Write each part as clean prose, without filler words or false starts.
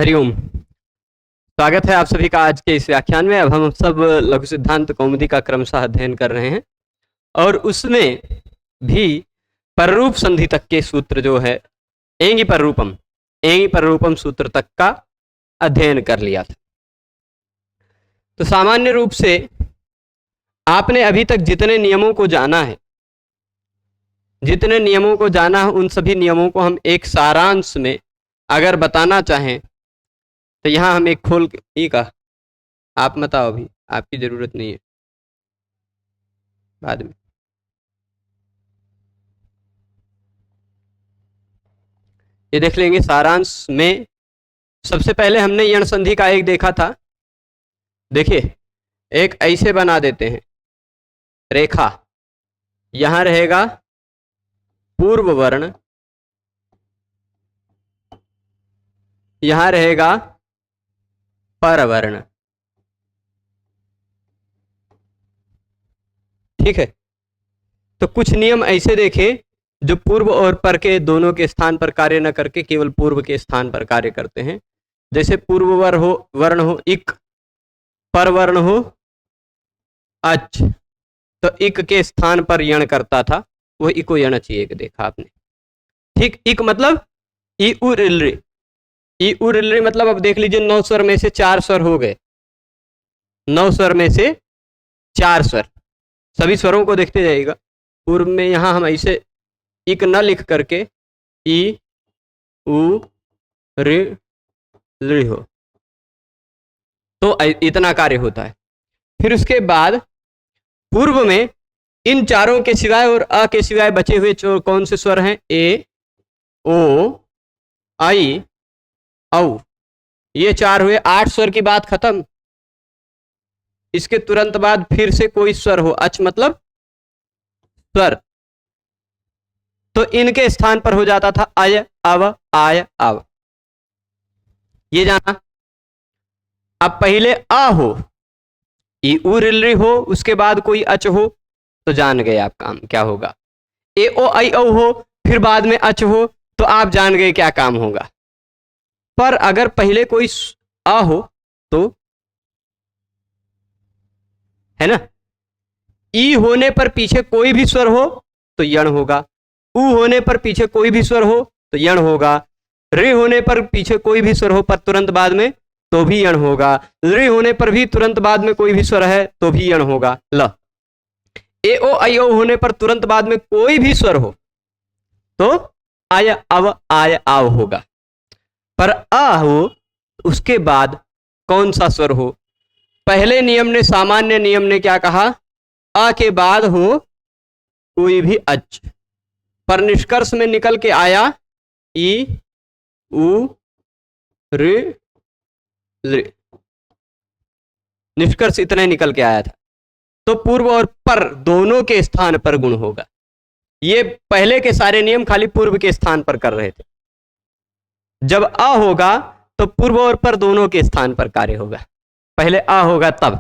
हरिओम। स्वागत है आप सभी का आज के इस व्याख्यान में। अब हम सब लघु सिद्धांत कौमुदी का क्रमशः अध्ययन कर रहे हैं और उसमें भी पररूप संधि तक के सूत्र जो है एंगी पररूपम सूत्र तक का अध्ययन कर लिया था। तो सामान्य रूप से आपने अभी तक जितने नियमों को जाना है उन सभी नियमों को हम एक सारांश में अगर बताना चाहें तो यहाँ हम एक खोल के का आप मत आओ, अभी आपकी जरूरत नहीं है, बाद में। ये देख लेंगे सारांश में। सबसे पहले हमने यण संधि का एक देखा था। देखिए, एक ऐसे बना देते हैं रेखा, यहां रहेगा पूर्व वर्ण, यहां रहेगा परवर्ण। ठीक है। तो कुछ नियम ऐसे देखें जो पूर्व और पर के दोनों के स्थान पर कार्य न करके केवल पूर्व के स्थान पर कार्य करते हैं। जैसे पूर्व वर्ण हो इक, पर वर्ण हो अच, तो इक के स्थान पर यण करता था, वो इको यण चाहिए देखा आपने। ठीक, इक मतलब ई उ रिलरी, ई उ रिलरी मतलब अब देख लीजिए 9 स्वर में से 4 स्वर हो गए, 9 स्वर में से 4 स्वर। सभी स्वरों को देखते जाइएगा। पूर्व में यहां हम ऐसे इक न लिख करके ई उ रि हो, तो इतना कार्य होता है। फिर उसके बाद पूर्व में इन चारों के सिवाय और अ के सिवाय बचे हुए कौन से स्वर हैं? ए, ओ, आई, औ। ये 4 हुए। 8 स्वर की बात खत्म। इसके तुरंत बाद फिर से कोई स्वर हो, अच मतलब स्वर, तो इनके स्थान पर हो जाता था अय, अव, आय, अव। ये जाना। अब पहले आ हो, ई उ रिलरी हो, उसके बाद कोई अच हो, तो जान गए आप काम क्या होगा। ए ओ आई औ हो, फिर बाद में अच हो, तो आप जान गए क्या काम होगा। पर अगर पहले कोई आ हो तो है ना, ई होने पर पीछे कोई भी स्वर हो तो यण होगा, उ होने पर पीछे कोई भी स्वर हो तो यण होगा, रे होने पर पीछे कोई भी स्वर हो पर तुरंत बाद में तो भी यण होगा, रे होने पर भी तुरंत बाद में कोई भी स्वर है तो भी यण होगा। ल ए ओ आई ओ होने पर तुरंत बाद में कोई भी स्वर हो तो आय, अव, आय, आव होगा। पर आ हो उसके बाद कौन सा स्वर हो? पहले नियम ने, सामान्य नियम ने क्या कहा? आ के बाद हो कोई भी अच, पर निष्कर्ष में निकल के आया ई उ रि। निष्कर्ष इतना निकल के आया था। तो पूर्व और पर दोनों के स्थान पर गुण होगा। ये पहले के सारे नियम खाली पूर्व के स्थान पर कर रहे थे। जब आ होगा तो पूर्व और पर दोनों के स्थान पर कार्य होगा। पहले आ होगा तब।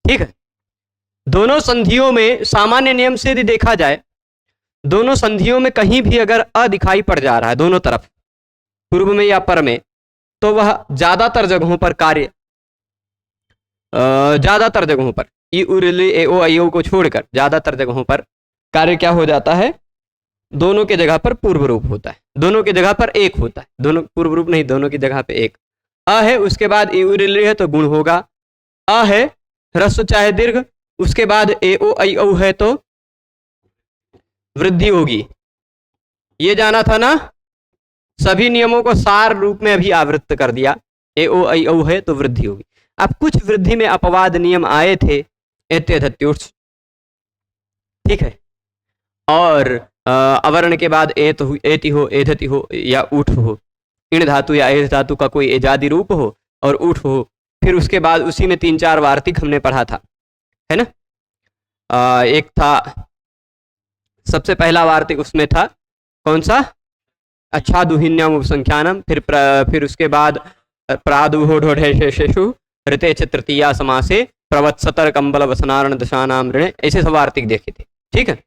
ठीक है। दोनों संधियों में सामान्य नियम से यदि देखा जाए, दोनों संधियों में कहीं भी अगर अ दिखाई पड़ जा रहा है दोनों तरफ, पूर्व में या पर में, तो वह ज्यादातर जगहों पर कार्य, ज्यादातर जगहों पर ई उ रि ए ओ आई ओ को छोड़कर ज्यादातर जगहों पर कार्य क्या हो जाता है? दोनों के जगह पर पूर्व रूप होता है, दोनों की जगह पर एक होता है। दोनों पूर्व रूप नहीं, दोनों की जगह पे एक। अ है, उसके बाद ई उ रि है तो गुण होगा। अ है ह्रस्व चाहे दीर्घ, उसके बाद ए ओ आई औ है तो वृद्धि होगी। ये जाना था ना। सभी नियमों को सार रूप में अभी आवृत्त कर दिया। ए ओ आई औ है तो वृद्धि होगी। अब कुछ वृद्धि में अपवाद नियम आए थे, एत्यधत्युष्। ठीक है। और अवर्ण के बाद एत हो, एति हो, एधति हो या उठ हो, इण धातु या एध धातु का कोई एजादी रूप हो और उठ हो। फिर उसके बाद उसी में 3-4 वार्तिक हमने पढ़ा था, है ना। एक था, सबसे पहला वार्तिक उसमें था कौन सा? अच्छादुहिन्याम उपसंख्यानम। फिर उसके बाद प्रादुहोढोढेशेषु ऋते च तृतीया समासे प्रवत्सतर कंबल वसनारण दशानाम ऋणे, ऐसे सब वार्तिक देखे थे। ठीक है।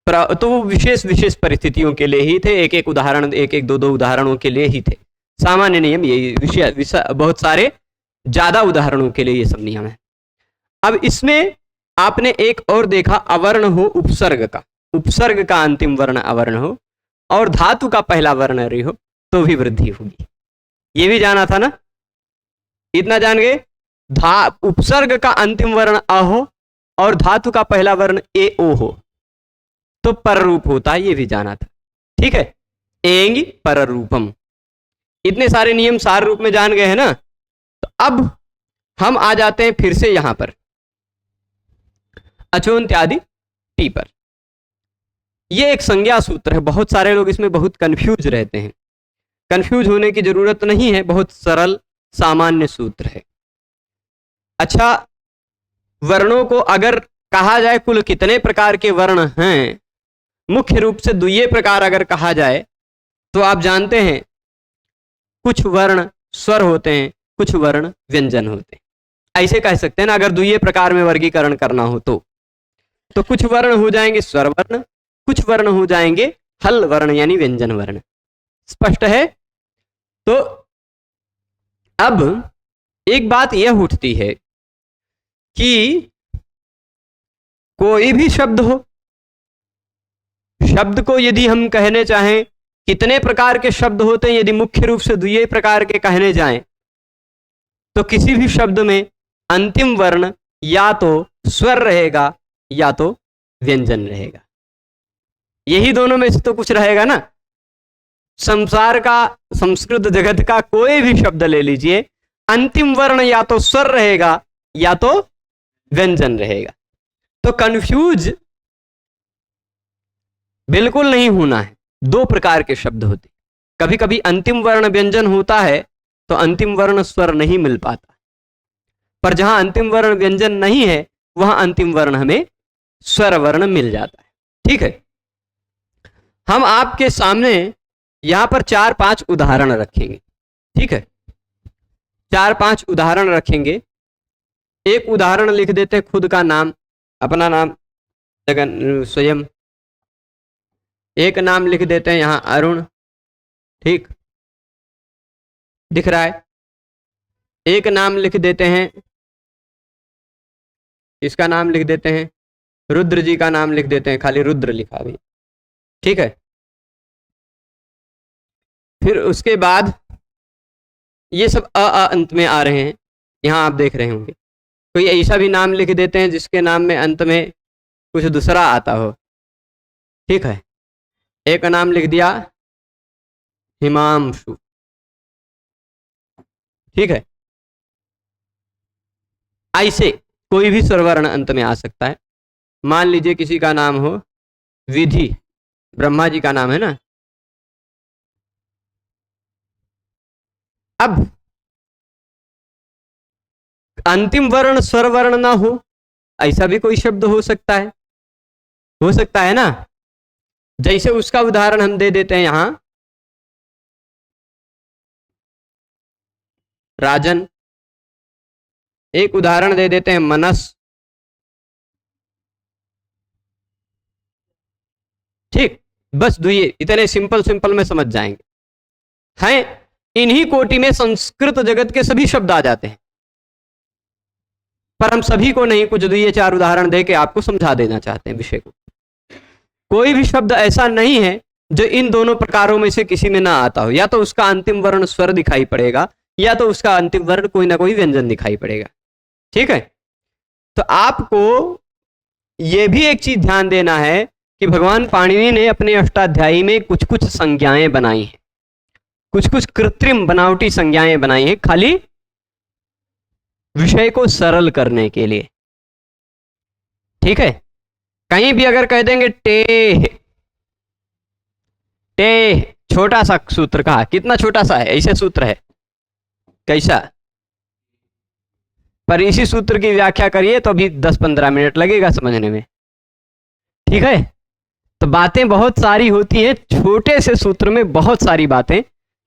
तो वो विशेष विशेष परिस्थितियों के लिए ही थे, एक एक उदाहरण, एक एक दो दो उदाहरणों के लिए ही थे। सामान्य नियम यही, विषय बहुत सारे ज्यादा उदाहरणों के लिए ये सब नियम है। अब इसमें आपने एक और देखा, अवर्ण हो उपसर्ग का, उपसर्ग का अंतिम वर्ण अवर्ण हो और धातु का पहला वर्ण रि हो तो भी वृद्धि होगी। ये भी जाना था ना, इतना जान गए। उपसर्ग का अंतिम वर्ण अ हो और धातु का पहला वर्ण ए ओ हो तो पर रूप होता है, ये भी जाना था। ठीक है, एंग पर रूपम, इतने सारे नियम सार रूप में जान गए हैं ना। तो अब हम आ जाते हैं फिर से यहां पर अचोन्त्यादि टी पर। यह एक संज्ञा सूत्र है, बहुत सारे लोग इसमें बहुत कंफ्यूज रहते हैं। कंफ्यूज होने की जरूरत नहीं है, बहुत सरल सामान्य सूत्र है। अच्छा, वर्णों को अगर कहा जाए कुल कितने प्रकार के वर्ण हैं, मुख्य रूप से द्वितीय प्रकार अगर कहा जाए तो आप जानते हैं कुछ वर्ण स्वर होते हैं, कुछ वर्ण व्यंजन होते हैं। ऐसे कह सकते हैं ना, अगर द्वितीय प्रकार में वर्गीकरण करना हो तो कुछ वर्ण हो जाएंगे स्वर वर्ण, कुछ वर्ण हो जाएंगे हल वर्ण यानी व्यंजन वर्ण। स्पष्ट है? तो अब एक बात यह उठती है कि कोई भी शब्द हो, शब्द को यदि हम कहने चाहें कितने प्रकार के शब्द होते हैं, यदि मुख्य रूप से द्वितीय प्रकार के कहने जाएं तो किसी भी शब्द में अंतिम वर्ण या तो स्वर रहेगा या तो व्यंजन रहेगा। यही दोनों में से तो कुछ रहेगा ना। संसार का, संस्कृत जगत का कोई भी शब्द ले लीजिए, अंतिम वर्ण या तो स्वर रहेगा या तो व्यंजन रहेगा। तो कंफ्यूज बिल्कुल नहीं होना है। दो प्रकार के शब्द होते, कभी कभी अंतिम वर्ण व्यंजन होता है तो अंतिम वर्ण स्वर नहीं मिल पाता, पर जहां अंतिम वर्ण व्यंजन नहीं है वहां अंतिम वर्ण हमें स्वर वर्ण मिल जाता है। ठीक है, हम आपके सामने यहां पर 4-5 उदाहरण रखेंगे। ठीक है, 4-5 उदाहरण रखेंगे। एक उदाहरण लिख देते हैं खुद का नाम, अपना नाम जगन स्वयं। एक नाम लिख देते हैं यहां अरुण, ठीक दिख रहा है। एक नाम लिख देते हैं, इसका नाम लिख देते हैं रुद्र जी का नाम लिख देते हैं, खाली रुद्र लिखा भी। ठीक है, फिर उसके बाद ये सब अंत में आ रहे हैं, यहां आप देख रहे होंगे। कोई ऐसा भी नाम लिख देते हैं जिसके नाम में अंत में कुछ दूसरा आता हो। ठीक है, एक नाम लिख दिया हिमांशु। ठीक है, ऐसे कोई भी स्वरवर्ण अंत में आ सकता है। मान लीजिए किसी का नाम हो विधि, ब्रह्मा जी का नाम है ना। अब अंतिम वर्ण स्वर वर्ण ना हो, ऐसा भी कोई शब्द हो सकता है ना। जैसे उसका उदाहरण हम दे देते हैं यहां राजन, एक उदाहरण दे देते हैं मनस। ठीक, बस दुइये, इतने सिंपल में समझ जाएंगे। हैं, इन्हीं कोटि में संस्कृत जगत के सभी शब्द आ जाते हैं, पर हम सभी को नहीं, कुछ दुइये 4 उदाहरण देके आपको समझा देना चाहते हैं विषय को। कोई भी शब्द ऐसा नहीं है जो इन दोनों प्रकारों में से किसी में ना आता हो। या तो उसका अंतिम वर्ण स्वर दिखाई पड़ेगा या तो उसका अंतिम वर्ण कोई ना कोई व्यंजन दिखाई पड़ेगा। ठीक है, तो आपको यह भी एक चीज ध्यान देना है कि भगवान पाणिनि ने अपने अष्टाध्यायी में कुछ कुछ संज्ञाएं बनाई हैं, कुछ कुछ कृत्रिम बनावटी संज्ञाएं बनाई हैं, खाली विषय को सरल करने के लिए। ठीक है, कहीं भी अगर कह देंगे टे, छोटा सा सूत्र कहा, कितना छोटा सा है, ऐसे सूत्र है कैसा, पर इसी सूत्र की व्याख्या करिए तो अभी 10-15 मिनट लगेगा समझने में। ठीक है, तो बातें बहुत सारी होती हैं, छोटे से सूत्र में बहुत सारी बातें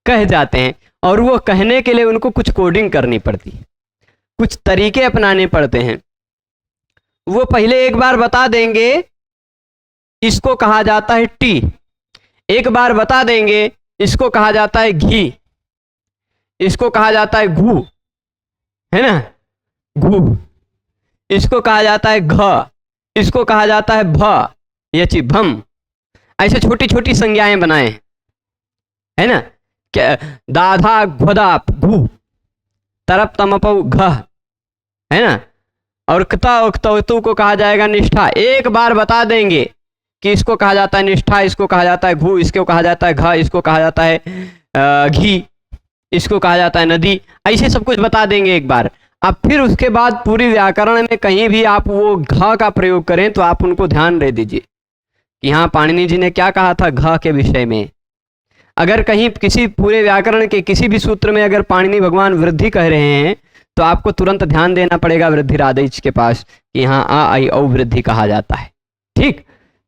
कह जाते हैं, और वो कहने के लिए उनको कुछ कोडिंग करनी पड़ती है, कुछ तरीके अपनाने पड़ते हैं। वो पहले एक बार बता देंगे इसको कहा जाता है टी, एक बार बता देंगे इसको कहा जाता है घी, इसको कहा जाता है घू, है ना, घू। इसको कहा जाता है घ, इसको कहा जाता है भ, यची भम। ऐसे छोटी छोटी संज्ञाएं बनाए हैं, है ना। क्या दाधा घोदाप घू, तरप तमपौ घ, है ना। और क्ता उक्तवतु को कहा जाएगा निष्ठा। एक बार बता देंगे कि इसको कहा जाता है निष्ठा, इसको कहा जाता है घू, इसको कहा जाता है घ, इसको कहा जाता है घी, इसको कहा जाता है नदी। ऐसे सब कुछ बता देंगे एक बार। अब फिर उसके बाद पूरी व्याकरण में कहीं भी आप वो घ का प्रयोग करें तो आप उनको ध्यान दे दीजिए कि हाँ पाणिनि जी ने क्या कहा था घ के विषय में। अगर कहीं किसी पूरे व्याकरण के किसी भी सूत्र में अगर पाणिनि भगवान वृद्धि कह रहे हैं तो आपको तुरंत ध्यान देना पड़ेगा वृद्धिरादेश के पास कि हाँ आ आई औ वृद्धि कहा जाता है। ठीक,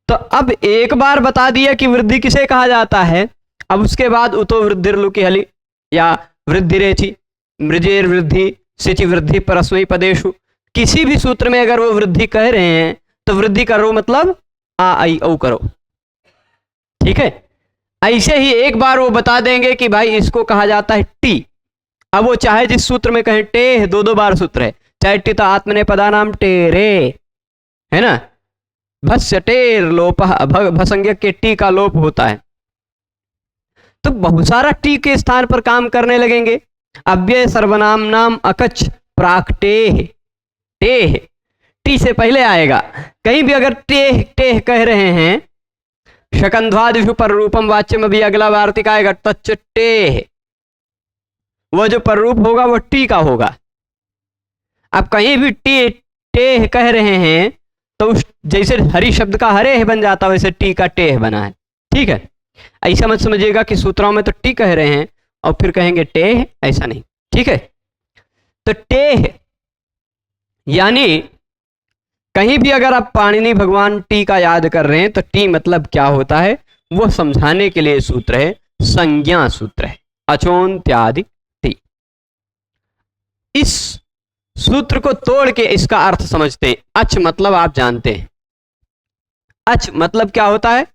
तो अब एक बार बता दिया कि वृद्धि किसे कहा जाता है। अब उसके बाद उतो वृद्धिर्लुकी हलि या वृद्धिरेचि मृजेर वृद्धि सिचि वृद्धि परस्मै पदेशु, किसी भी सूत्र में अगर वो वृद्धि कह रहे हैं तो वृद्धि करो मतलब आ आई औ करो। ठीक है, ऐसे ही एक बार वो बता देंगे कि भाई इसको कहा जाता है टी। अब वो चाहे जिस सूत्र में कहें टे, दो दो बार सूत्र है, चाहे टी तो आत्मने पदा नाम टेरे, है ना। भस्य टेर लोप, भसंज्ञक के टी का लोप होता है तो बहुत सारा टी के स्थान पर काम करने लगेंगे। अव्यय सर्वनाम नाम अकच प्राक टेह, टेह टी से पहले आएगा। कहीं भी अगर टेह टेह कह रहे हैं, शकंध्वादिषु पर रूपम वाच्यम, अभी अगला वार्तिक आएगा तच्च टेह, वह जो पर रूप होगा वो टी का होगा। अब कहीं भी टी टेह कह रहे हैं तो उस जैसे हरि शब्द का हरे बन जाता है वैसे टी का टेह बना है। ठीक है, ऐसा मत समझिएगा कि सूत्रों में तो टी कह रहे हैं और फिर कहेंगे टेह, ऐसा नहीं। ठीक है, तो टेह यानी कहीं भी अगर आप पाणिनि भगवान टी का याद कर रहे हैं तो टी मतलब क्या होता है वो समझाने के लिए सूत्र है, संज्ञा सूत्र है, अचोन्त्यादि टी। इस सूत्र को तोड़ के इसका अर्थ समझते हैं। अच मतलब आप जानते हैं, अच मतलब क्या होता है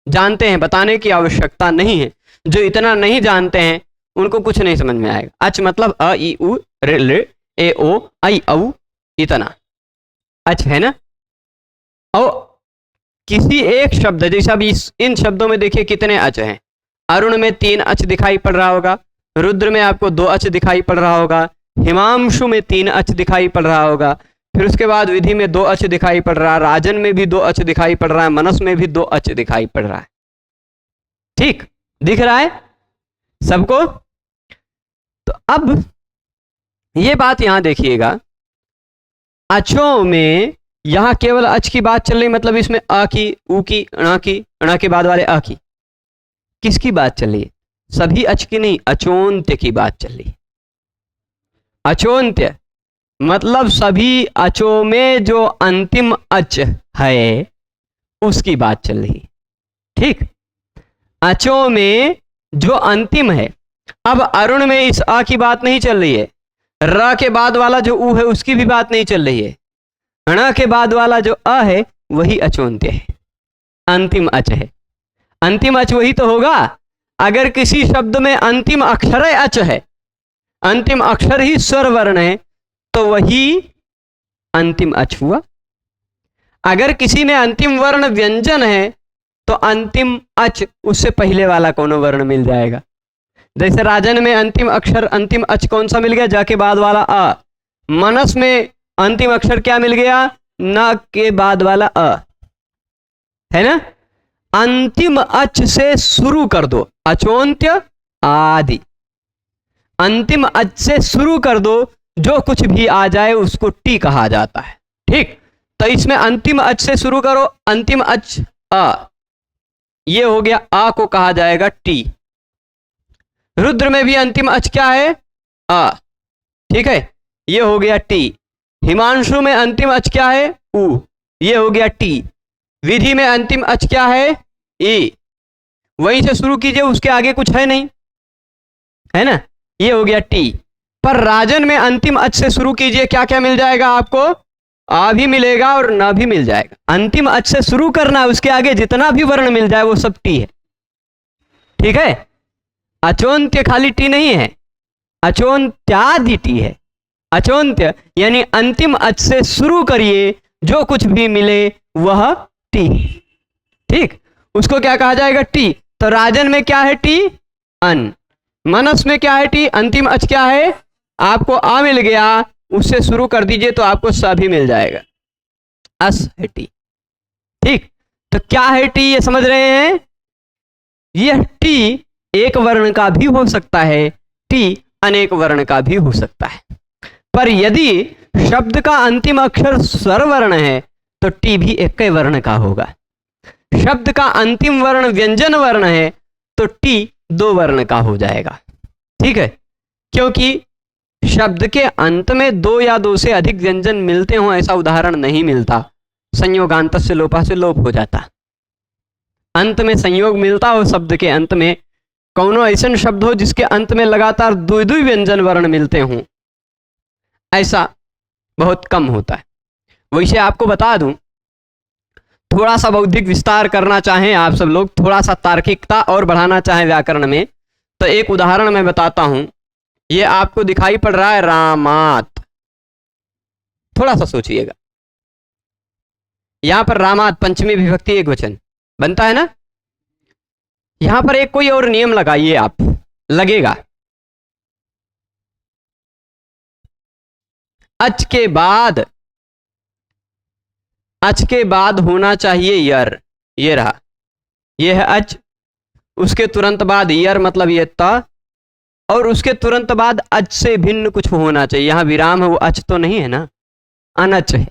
जानते हैं, बताने की आवश्यकता नहीं है। जो इतना नहीं जानते हैं उनको कुछ नहीं समझ में आएगा। अच मतलब अ ई उ रे ले ए ओ आई औ, इतना अच है ना। और किसी एक शब्द जैसा भी इन शब्दों में देखिए कितने अच हैं। अरुण में 3 अच दिखाई पड़ रहा होगा, रुद्र में आपको 2 अच दिखाई पड़ रहा होगा, हिमांशु में 3 अच दिखाई पड़ रहा होगा, फिर उसके बाद विधि में 2 अच दिखाई पड़ रहा है, राजन में भी 2 अच दिखाई पड़ रहा है, मनस में भी 2 अच दिखाई पड़ रहा है। ठीक दिख रहा है सबको। तो अब ये बात यहां देखिएगा, अचों में यहां केवल अच की बात चल रही, मतलब इसमें अ की, उ की, अणा के बाद वाले अ की, किसकी बात चल रही है? सभी अच की नहीं, अचोन्त्य की बात चल रही है। अचोन्त्य मतलब सभी अचों में जो अंतिम अच है उसकी बात चल रही है। ठीक, अचों में जो अंतिम है। अब अरुण में इस आ की बात नहीं चल रही है, र के बाद वाला जो उ है उसकी भी बात नहीं चल रही है, ण के बाद वाला जो अ है वही अचोन्त्य है, अंतिम अच है। अंतिम अच वही तो होगा। अगर किसी शब्द में अंतिम अक्षर अच है, अंतिम अक्षर ही स्वर वर्ण है तो वही अंतिम अच हुआ। अगर किसी में अंतिम वर्ण व्यंजन है तो अंतिम अच उससे पहले वाला कौन वर्ण मिल जाएगा। जैसे राजन में अंतिम अक्षर अंतिम अच कौन सा मिल गया? ज के बाद वाला अ। मनस में अंतिम अक्षर क्या मिल गया? न के बाद वाला अ, है ना। अंतिम अच से शुरू कर दो, अचोन्त्य आदि। अंतिम अच से शुरू कर दो, जो कुछ भी आ जाए उसको टी कहा जाता है। ठीक, तो इसमें अंतिम अच से शुरू करो, अंतिम अच अ, ये हो गया, आ को कहा जाएगा टी। रुद्र में भी अंतिम अच क्या है? अ। ठीक है, ये हो गया टी। हिमांशु में अंतिम अच क्या है? उ, ये हो गया टी। विधि में अंतिम अच क्या है? ई। वहीं से शुरू कीजिए, उसके आगे कुछ है नहीं, है ना, ये हो गया टी। पर राजन में अंतिम अच से शुरू कीजिए, क्या क्या मिल जाएगा आपको? आ भी मिलेगा और न भी मिल जाएगा। अंतिम अच से शुरू करना, उसके आगे जितना भी वर्ण मिल जाए वो सब टी है। ठीक है, अचोन्त्य खाली टी नहीं है, अचोन्त्यादि टी है। अचोन्त्य यानी अंतिम अच से शुरू करिए, जो कुछ भी मिले वह टी। ठीक, उसको क्या कहा जाएगा? टी। तो राजन में क्या है? टी अन। मनस में क्या है? टी। अंतिम अच क्या है? आपको आ मिल गया, उससे शुरू कर दीजिए तो आपको स भी मिल जाएगा। अस है टी। ठीक, तो क्या है टी, ये समझ रहे हैं? यह टी एक वर्ण का भी हो सकता है, टी अनेक वर्ण का भी हो सकता है। पर यदि शब्द का अंतिम अक्षर स्वर वर्ण है तो टी भी एक ही वर्ण का होगा। शब्द का अंतिम वर्ण व्यंजन वर्ण है तो टी दो वर्ण का हो जाएगा। ठीक है, क्योंकि शब्द के अंत में दो या दो से अधिक व्यंजन मिलते हों ऐसा उदाहरण नहीं मिलता। संयोगांत से लोपा से लोप हो जाता। अंत में संयोग मिलता हो, शब्द के अंत में कौनो ऐसा शब्द हो जिसके अंत में लगातार दो दो व्यंजन वर्ण मिलते हों, ऐसा बहुत कम होता है। वैसे आपको बता दूं, थोड़ा सा बौद्धिक विस्तार करना चाहें आप सब लोग, थोड़ा सा तार्किकता और बढ़ाना चाहें व्याकरण में, तो एक उदाहरण मैं बताता हूं। ये आपको दिखाई पड़ रहा है रामात। थोड़ा सा सोचिएगा, यहां पर रामात पंचमी विभक्ति एक वचन बनता है ना। यहां पर एक कोई और नियम लगाइए आप, लगेगा अच के बाद होना चाहिए यर। ये रहा, ये है अच, उसके तुरंत बाद यर मतलब ये ता, और उसके तुरंत बाद अच से भिन्न कुछ होना चाहिए। यहां विराम है, वो अच तो नहीं है ना, अनच है।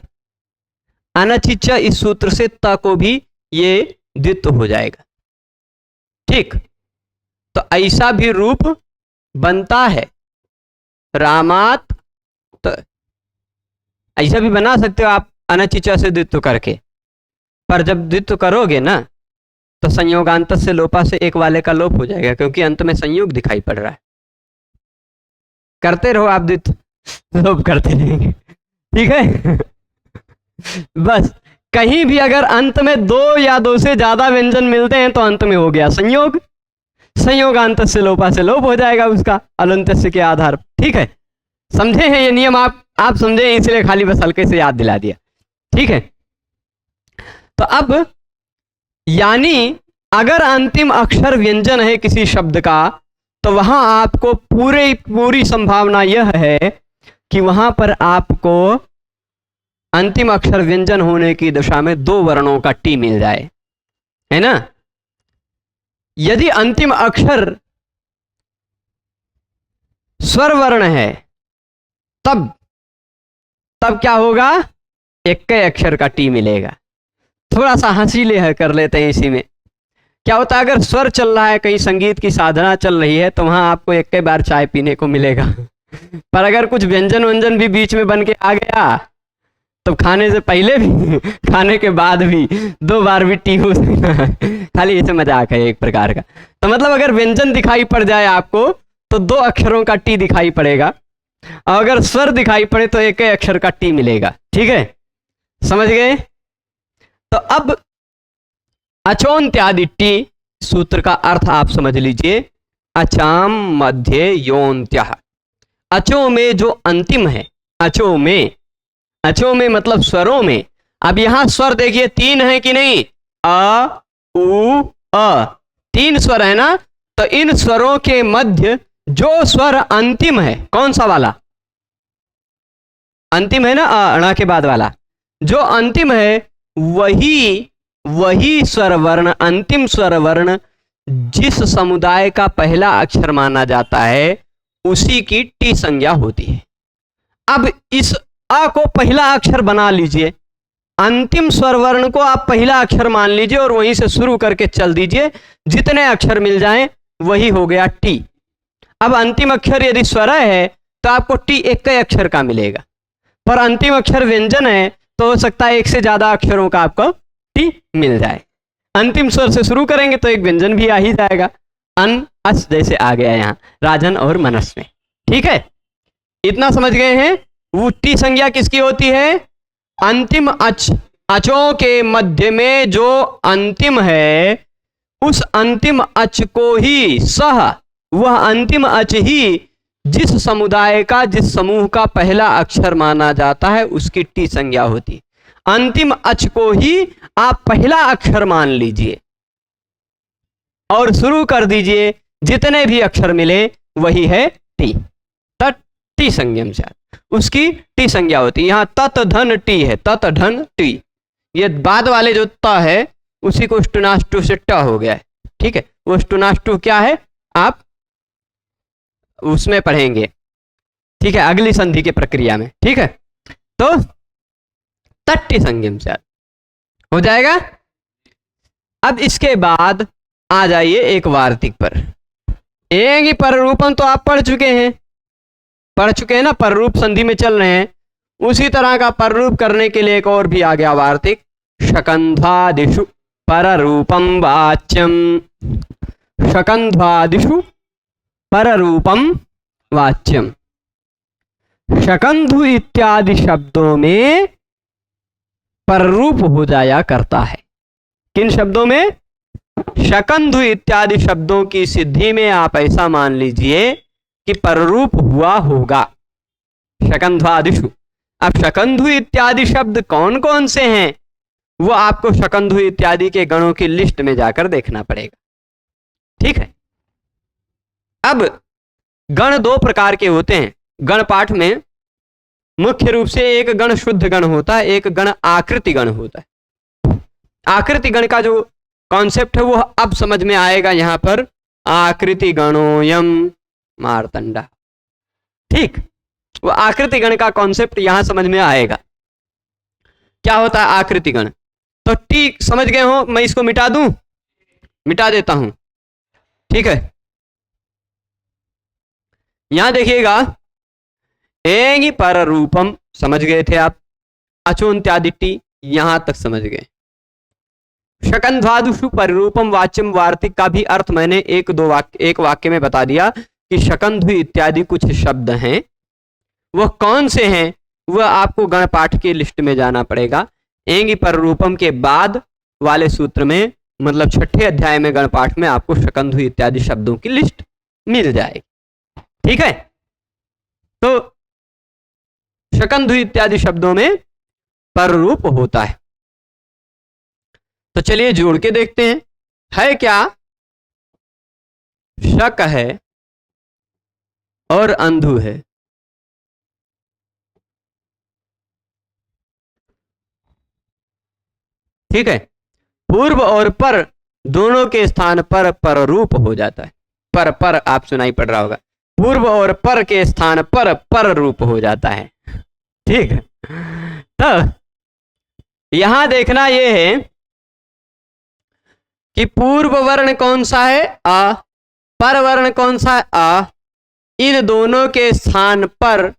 अनचिच, इस सूत्र से त को भी ये द्वित्व हो जाएगा। ठीक, तो ऐसा भी रूप बनता है रामात। तो ऐसा भी बना सकते हो आप अनचिचा से द्वित्व करके, पर जब द्वित्व करोगे ना तो संयोगांत से लोपा से एक वाले का लोप हो जाएगा, क्योंकि अंत में संयोग दिखाई पड़ रहा है। करते रहो आप द्वित्व, लोप करते रहेंगे। ठीक है बस कहीं भी अगर अंत में दो या दो से ज्यादा व्यंजन मिलते हैं तो अंत में हो गया संयोग। संयोगांत से लोपा से लोप हो जाएगा उसका अलंत्य के आधार पर। ठीक है, समझे हैं ये नियम आप समझे, इसलिए खाली बस हल्के से याद दिला दिया। ठीक है, तो अब यानी अगर अंतिम अक्षर व्यंजन है किसी शब्द का तो वहां आपको पूरी संभावना यह है कि वहां पर आपको अंतिम अक्षर व्यंजन होने की दशा में दो वर्णों का टी मिल जाए, है ना। यदि अंतिम अक्षर स्वर वर्ण है तब क्या होगा? एक ही अक्षर का टी मिलेगा। थोड़ा सा हंसीले कर लेते हैं इसी में। क्या होता है, अगर स्वर चल रहा है, कहीं संगीत की साधना चल रही है, तो वहां आपको एक ही बार चाय पीने को मिलेगा पर अगर कुछ व्यंजन भी बीच में बन के आ गया तो खाने से पहले भी खाने के बाद भी दो बार भी टी हो सकता है। खाली ऐसे मजाक है एक प्रकार का। तो मतलब अगर व्यंजन दिखाई पड़ जाए आपको तो दो अक्षरों का टी दिखाई पड़ेगा, और अगर स्वर दिखाई पड़े तो एक ही अक्षर का टी मिलेगा। ठीक है, समझ गए? तो अब अचोन्त्यादि टी सूत्र का अर्थ आप समझ लीजिए। अचाम मध्य योन्त्य, अचो में जो अंतिम है, अचो में मतलब स्वरों में। अब यहां स्वर देखिए तीन है कि नहीं, अ उ अ, तीन स्वर है ना। तो इन स्वरों के मध्य जो स्वर अंतिम है, कौन सा वाला अंतिम है ना, अणा के बाद वाला जो अंतिम है, वही स्वर वर्ण, अंतिम स्वर वर्ण जिस समुदाय का पहला अक्षर माना जाता है उसी की टी संज्ञा होती है। अब इस अ को पहला अक्षर बना लीजिए, अंतिम स्वर वर्ण को आप पहला अक्षर मान लीजिए और वहीं से शुरू करके चल दीजिए, जितने अक्षर मिल जाएं वही हो गया टी। अब अंतिम अक्षर यदि स्वर है तो आपको टी एक ही अक्षर का मिलेगा, पर अंतिम अक्षर व्यंजन है तो हो सकता है एक से ज्यादा अक्षरों का आपको टी मिल जाए। अंतिम स्वर से शुरू करेंगे तो एक व्यंजन भी आ ही जाएगा, अन अस जैसे आ गया यहां राजन और मनस में। ठीक है, इतना समझ गए हैं। वो टी संज्ञा किसकी होती है? अंतिम अच, अचों के मध्य में जो अंतिम है उस अंतिम अच को ही वह अंतिम अच ही जिस समुदाय का, जिस समूह का पहला अक्षर माना जाता है उसकी टी संज्ञा होती। अंतिम अच को ही आप पहला अक्षर मान लीजिए और शुरू कर दीजिए, जितने भी अक्षर मिले वही है टी। तट टी संज्ञम से उसकी टी संज्ञा होती है। यहां तत धन टी है, तत धन टी, ये बाद वाले जो त है उसी को स्टुनाष्टु से ट हो गया है। ठीक है, वो स्टुनाष्टु क्या है आप उसमें पढ़ेंगे, ठीक है, अगली संधि के प्रक्रिया में। ठीक है, तो तट्टी संज्ञम से हो जाएगा। अब इसके बाद आ जाइए एक वार्तिक पर। एंगी पर रूपम तो आप पढ़ चुके हैं ना, पर रूप संधि में चल रहे हैं। उसी तरह का पर रूप करने के लिए एक और भी आ गया वार्तिक, शकंध्वादिषु पर रूपम वाच्यम। शकंध्वादिषु पर रूपम वाच्यम। शकंधु इत्यादि शब्दों में पर रूप हो जाया करता है। किन शब्दों में? शकंधु इत्यादि शब्दों की सिद्धि में आप ऐसा मान लीजिए कि पररूप हुआ होगा। शकंध्वादिषु। अब शकंधु इत्यादि शब्द कौन कौन से हैं वो आपको शकंधु इत्यादि के गणों की लिस्ट में जाकर देखना पड़ेगा। ठीक है, अब गण दो प्रकार के होते हैं। गण पाठ में मुख्य रूप से एक गण शुद्ध गण होता है, एक गण आकृति गण होता है। आकृति गण का जो कॉन्सेप्ट है वो अब समझ में आएगा यहां पर, आकृति गणोयम मार्तंडा। ठीक, वो आकृति गण का कॉन्सेप्ट यहां समझ में आएगा। क्या होता है आकृति गण? तो टी समझ गए हो, मैं इसको मिटा दूं, मिटा देता हूं। ठीक है, यहां देखिएगा, एंगी पर रूपम समझ गए थे आप, अचोन्त्यादि टी यहां तक समझ गए। शकंध्वादिषु परिरूपम वाच्यम वार्तिक का भी अर्थ मैंने एक वाक्य में बता दिया कि शकंधु इत्यादि कुछ शब्द हैं, वह कौन से हैं वह आपको गण पाठ की लिस्ट में जाना पड़ेगा। एंगी पर रूपम के बाद वाले सूत्र में, मतलब छठे अध्याय में गण पाठ में आपको शकंधु इत्यादि शब्दों की लिस्ट मिल जाएगी। ठीक है, तो शकंधु इत्यादि शब्दों में पर रूप होता है। तो चलिए जोड़ के देखते हैं, है क्या? शक है और अंधु है। ठीक है, पूर्व और पर दोनों के स्थान पर पर रूप हो जाता है। पर आप सुनाई पड़ रहा होगा, पूर्व और पर के स्थान पर रूप हो जाता है। ठीक है, तो यहां देखना यह है कि पूर्व वर्ण कौन सा है? आ। पर वर्ण कौन सा है? आ। इन दोनों के स्थान पर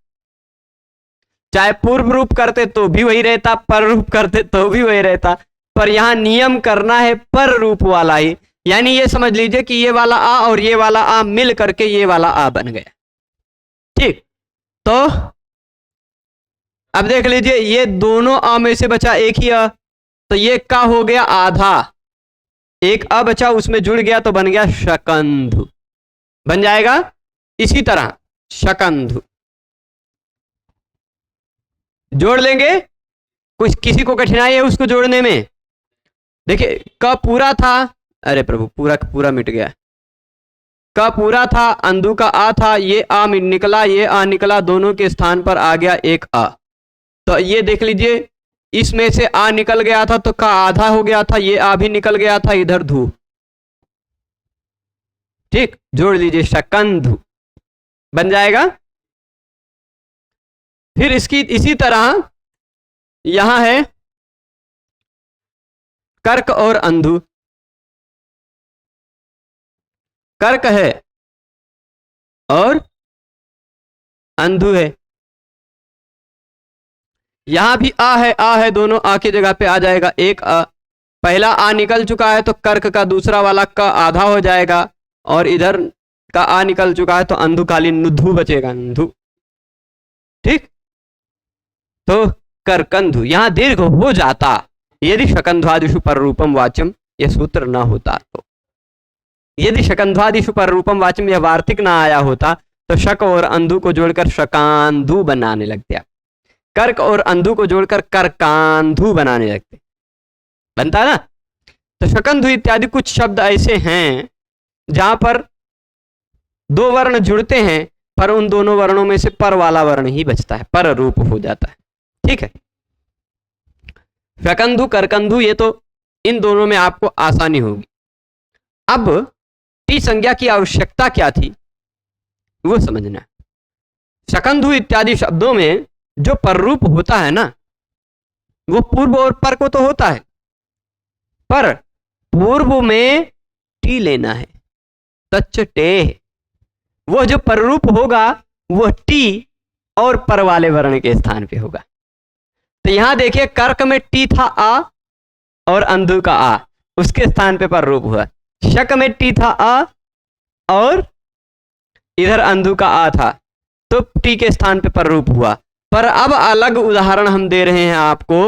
चाहे पूर्व रूप करते तो भी वही रहता, पर रूप करते तो भी वही रहता, पर यहां नियम करना है पर रूप वाला ही। यानी ये समझ लीजिए कि ये वाला आ और ये वाला आ मिल करके ये वाला आ बन गया। ठीक, तो अब देख लीजिए, ये दोनों आ में से बचा एक ही आ, तो ये का हो गया आधा, एक अ बचा उसमें जुड़ गया तो बन गया शकंधु, बन जाएगा। इसी तरह शकंधु जोड़ लेंगे, कुछ किसी को कठिनाई है उसको जोड़ने में? देखिए, क पूरा था, अरे प्रभु पूरा पूरा मिट गया। क पूरा था, अंधु का आ था, ये आ निकला, ये आ निकला, दोनों के स्थान पर आ गया एक आ। तो ये देख लीजिए, इसमें से आ निकल गया था तो का आधा हो गया था, ये आ भी निकल गया था, इधर धू। ठीक, जोड़ लीजिए, शकंधु बन जाएगा। फिर इसकी इसी तरह यहां है कर्क और अंधु। कर्क है और अंधु है। यहां भी आ है, दोनों आ की जगह पे आ जाएगा एक आ। पहला आ निकल चुका है तो कर्क का दूसरा वाला का आधा हो जाएगा, और इधर का आ निकल चुका है तो अंधुकालीन नुधु बचेगा, नुधु। ठीक, तो कर्कंधु यहां दीर्घ हो जाता यदि शकंध्वादिषु पर रूपम वाच्यम यह सूत्र ना होता। तो यदि शकंध्वादिषु पर रूपम वाच्यम यह वार्तिक ना आया होता तो शक और अंधु को जोड़कर शकांधु बनाने लगते आप। कर्क और अंधु को जोड़कर कर्कांधु बनाने लगते, बनता है ना। तो शकंधु इत्यादि कुछ शब्द ऐसे हैं जहां पर दो वर्ण जुड़ते हैं, पर उन दोनों वर्णों में से पर वाला वर्ण ही बचता है, पर रूप हो जाता है। ठीक है, शकंधु करकंधु, ये तो इन दोनों में आपको आसानी होगी। अब टी संज्ञा की आवश्यकता क्या थी वो समझना है। शकंधु इत्यादि शब्दों में जो पर रूप होता है ना, वो पूर्व और पर को तो होता है, पर पूर्व में टी लेना है, तच्च टे। वो जो पर रूप होगा वो टी और पर वाले वर्ण के स्थान पे होगा। तो यहां देखिए, कर्क में टी था आ और अंधु का आ, उसके स्थान पे पर रूप हुआ। शक में टी था आ और इधर अंधु का आ था, तो टी के स्थान पे पर रूप हुआ। पर अब अलग उदाहरण हम दे रहे हैं आपको,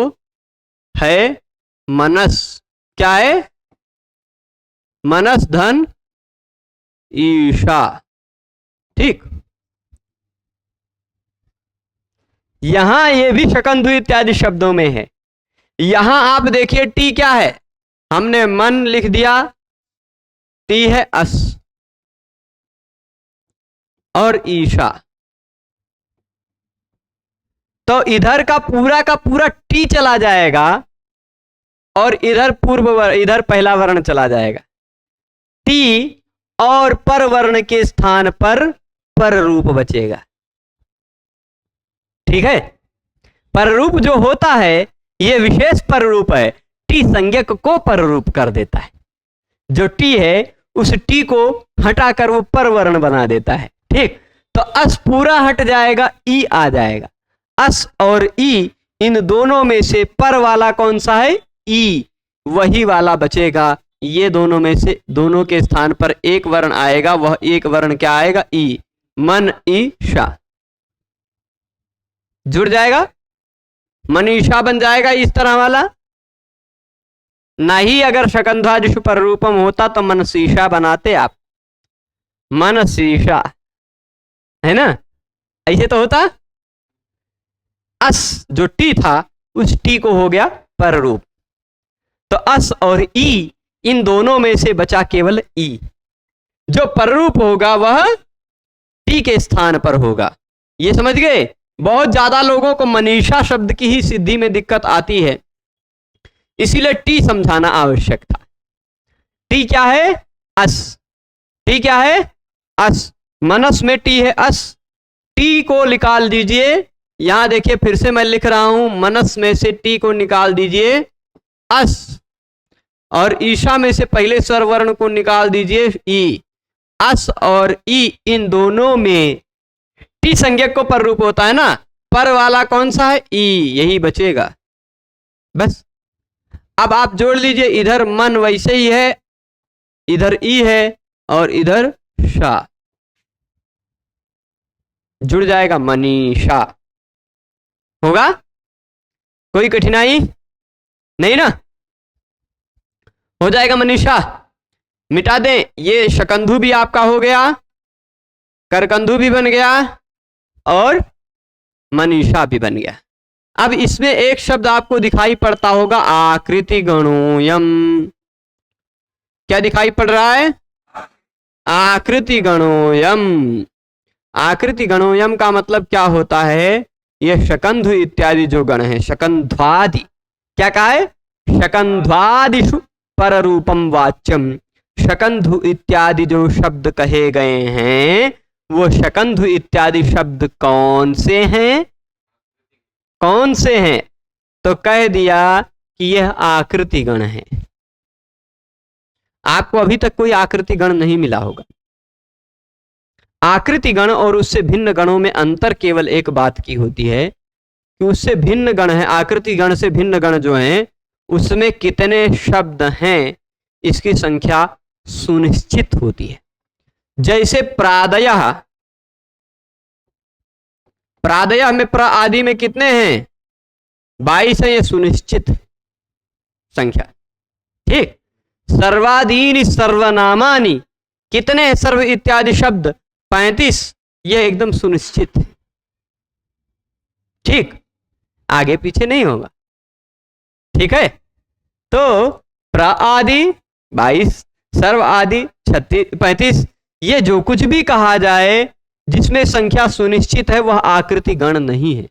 है मनस। क्या है? मनस धन ईशा। ठीक, यहां ये भी शकंधु इत्यादि शब्दों में है। यहां आप देखिए टी क्या है, हमने मन लिख दिया, टी है अस और ईशा। तो इधर का पूरा टी चला जाएगा और इधर इधर पहला वर्ण चला जाएगा। टी और पर वर्ण के स्थान पर रूप बचेगा। ठीक है, पर रूप जो होता है ये विशेष पर रूप है, टी संज्ञक को पर रूप कर देता है। जो टी है उस टी को हटाकर वो पर वर्ण बना देता है। ठीक, तो अस पूरा हट जाएगा, ई आ जाएगा। अस और ई इन दोनों में से पर वाला कौन सा है? ई, वही वाला बचेगा। ये दोनों में से दोनों के स्थान पर एक वर्ण आएगा, वह एक वर्ण क्या आएगा? ई। मन ईशा जुड़ जाएगा, मनीषा बन जाएगा इस तरह वाला। नहीं, अगर शकंधादिशु पर रूपम होता तो मनसीशा बनाते आप, मनसीशा, है ना, ऐसे तो होता। अस जो टी था उस टी को हो गया पर रूप, तो अस और ई इन दोनों में से बचा केवल ई। जो पर रूप होगा वह टी के स्थान पर होगा। ये समझ गए? बहुत ज्यादा लोगों को मनीषा शब्द की ही सिद्धि में दिक्कत आती है, इसीलिए टी समझाना आवश्यक था। टी क्या है? अस। टी क्या है? अस। मनस में टी है अस, टी को निकाल दीजिए। यहां देखिए, फिर से मैं लिख रहा हूं, मनस में से टी को निकाल दीजिए अस, और ईशा में से पहले स्वर वर्ण को निकाल दीजिए ई। अस और ई इन दोनों में टी संज्ञक को पर रूप होता है ना, पर वाला कौन सा है? ई, यही बचेगा बस। अब आप जोड़ लीजिए, इधर मन वैसे ही है, इधर ई है और इधर शा, जुड़ जाएगा मनीषा। होगा? कोई कठिनाई नहीं ना? हो जाएगा मनीषा। मिटा दें, ये शकंधु भी आपका हो गया, करकंधु भी बन गया और मनीषा भी बन गया। अब इसमें एक शब्द आपको दिखाई पड़ता होगा, आकृति गणोयम। क्या दिखाई पड़ रहा है? आकृति गणोयम। आकृति गणोयम का मतलब क्या होता है? यह शकंधु इत्यादि जो गण है, शकंध्वादि, क्या कहा है? शकंध्वादिषु पर रूपम वाच्यम। शकंधु इत्यादि जो शब्द कहे गए हैं वो शकंधु इत्यादि शब्द कौन से हैं? कौन से हैं? तो कह दिया कि यह आकृति गण है। आपको अभी तक कोई आकृति गण नहीं मिला होगा। आकृति गण और उससे भिन्न गणों में अंतर केवल एक बात की होती है कि उससे भिन्न गण है, आकृति गण से भिन्न गण जो हैं उसमें कितने शब्द हैं इसकी संख्या सुनिश्चित होती है। जैसे प्रादयः, प्रादयः में प्र आदि में कितने हैं? 22 है, ये सुनिश्चित संख्या। ठीक, सर्वादीनि सर्वनामानि, कितने सर्व इत्यादि शब्द? 35, यह एकदम सुनिश्चित है। ठीक, आगे पीछे नहीं होगा। ठीक है, तो प्र आदि 22, सर्व आदि 35, ये जो कुछ भी कहा जाए जिसमें संख्या सुनिश्चित है वह आकृति गण नहीं है।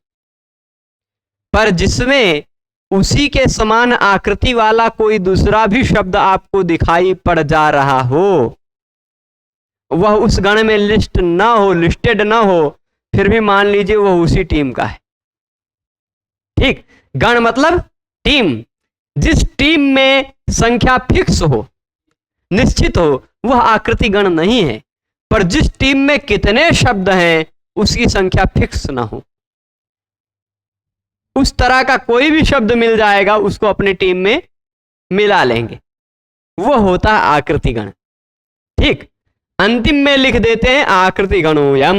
पर जिसमें उसी के समान आकृति वाला कोई दूसरा भी शब्द आपको दिखाई पड़ जा रहा हो, वह उस गण में लिस्टेड ना हो, फिर भी मान लीजिए वह उसी टीम का है। ठीक, गण मतलब टीम। जिस टीम में संख्या फिक्स हो, निश्चित हो, वह आकृति गण नहीं है। पर जिस टीम में कितने शब्द हैं उसकी संख्या फिक्स ना हो, उस तरह का कोई भी शब्द मिल जाएगा, उसको अपने टीम में मिला लेंगे, वो होता है आकृति गण। ठीक, अंतिम में लिख देते हैं आकृति गणोयम।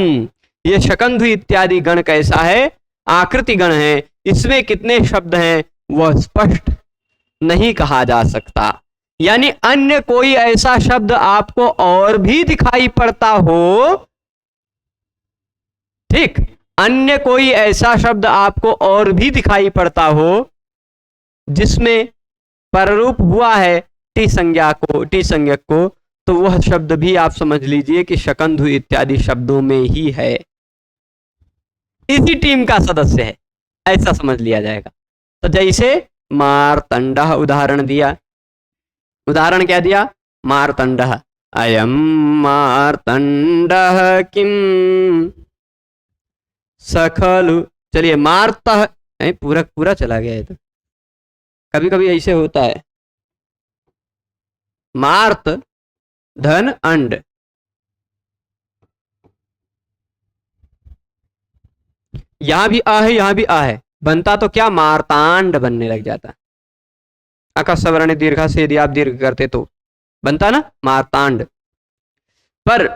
ये शकंधु इत्यादि गण कैसा है? आकृति गण है। इसमें कितने शब्द हैं वह स्पष्ट नहीं कहा जा सकता। यानी अन्य कोई ऐसा शब्द आपको और भी दिखाई पड़ता हो, ठीक, अन्य कोई ऐसा शब्द आपको और भी दिखाई पड़ता हो जिसमें पररूप हुआ है टी संज्ञक को, तो वह शब्द भी आप समझ लीजिए कि शकंधु इत्यादि शब्दों में ही है, इसी टीम का सदस्य है, ऐसा समझ लिया जाएगा। तो जैसे मार्तंड उदाहरण दिया, उदाहरण क्या दिया? मार्तंड, अयम मार्तंड किम सखलु। चलिए, मार्त पूरा पूरा चला गया है, तो कभी कभी ऐसे होता है। मार्त धन अंड, यहां भी आ है, यहां भी आ है, बनता तो क्या मार्तांड बनने लग जाता। अकस सवर्ण दीर्घा से यदि आप दीर्घ करते तो बनता ना मार्तांड। पर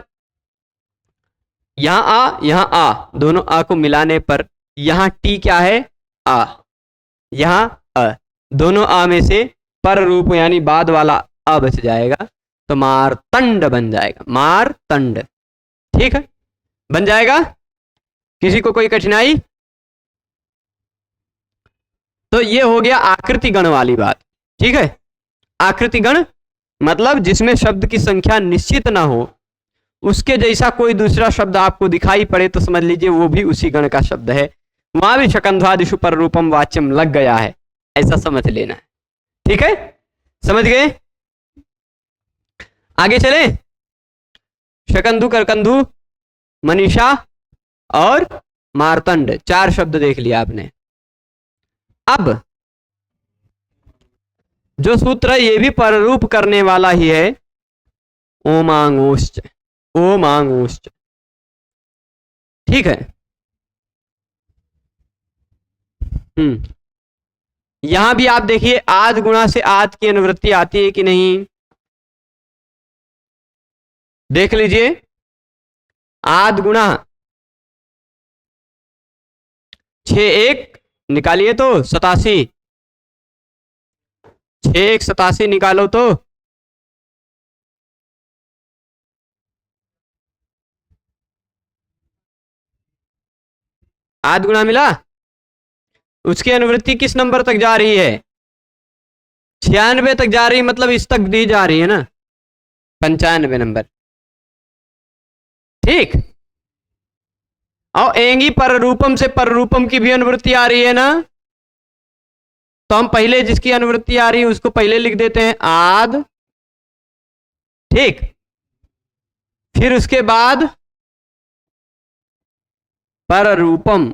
यहां आ, दोनों आ को मिलाने पर यहां टी क्या है? आ, यहां अ, दोनों आ में से पर रूप यानी बाद वाला आ बच जाएगा, तो मारतंड बन जाएगा, मारतंड। ठीक है, बन जाएगा। किसी को कोई कठिनाई? तो ये हो गया आकृति गण वाली बात। ठीक है, आकृति गण मतलब जिसमें शब्द की संख्या निश्चित ना हो, उसके जैसा कोई दूसरा शब्द आपको दिखाई पड़े तो समझ लीजिए वो भी उसी गण का शब्द है। वहां भी शकंध्वादिषु पर रूपम वाच्यम लग गया है, ऐसा समझ लेना है। ठीक है, समझ गए? आगे चले। शकंधु, करकंधु, मनीषा और मार्तंड, 4 शब्द देख लिया आपने। अब जो सूत्र है ये भी पररूप करने वाला ही है, ओमांगोश्च, ओमांगोश्च। ठीक है, यहां भी आप देखिए आद गुणा से आद की अनुवृत्ति आती है कि नहीं, देख लीजिए। आद गुणा 6 1 निकालिए तो 87, 6 1 87 निकालो तो आध गुणा मिला। उसकी अनुवृत्ति किस नंबर तक जा रही है? 96 तक जा रही है, मतलब इस तक दी जा रही है ना, 95 नंबर। ठीक, और एंगी पर रूपम से पर रूपम की भी अनुवृत्ति आ रही है ना, तो हम पहले जिसकी अनुवृत्ति आ रही है उसको पहले लिख देते हैं आद। ठीक, फिर उसके बाद पर रूपम,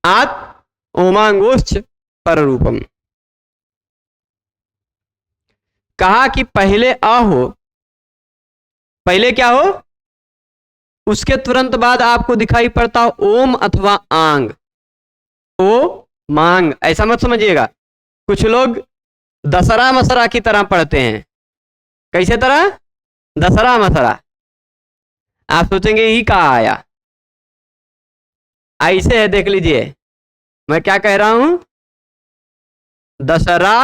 आद ओमांगोश्च पर रूपम। कहा कि पहले अ हो, पहले क्या हो, उसके तुरंत बाद आपको दिखाई पड़ता हो ओम अथवा आंग, ओ मांग, ऐसा मत समझिएगा। कुछ लोग दसरा मसरा की तरह पढ़ते हैं। कैसे तरह? दसरा मसरा। आप सोचेंगे ये कहाँ आया, ऐसे है, देख लीजिए मैं क्या कह रहा हूं, दसरा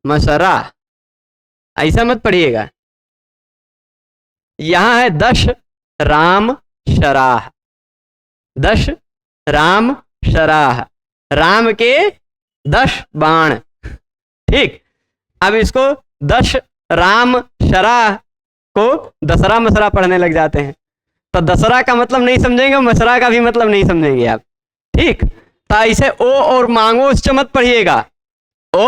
मसरा, ऐसा मत पढ़िएगा। यहां है 10 राम शराह, 10 राम शराह, राम के 10 बाण। ठीक, अब इसको 10 राम शराह को दसरा मसरा पढ़ने लग जाते हैं, तो दसरा का मतलब नहीं समझेंगे, मसरा का भी मतलब नहीं समझेंगे आप। ठीक, तो ऐसे ओ और मांगो उच्च मत पढ़िएगा, ओ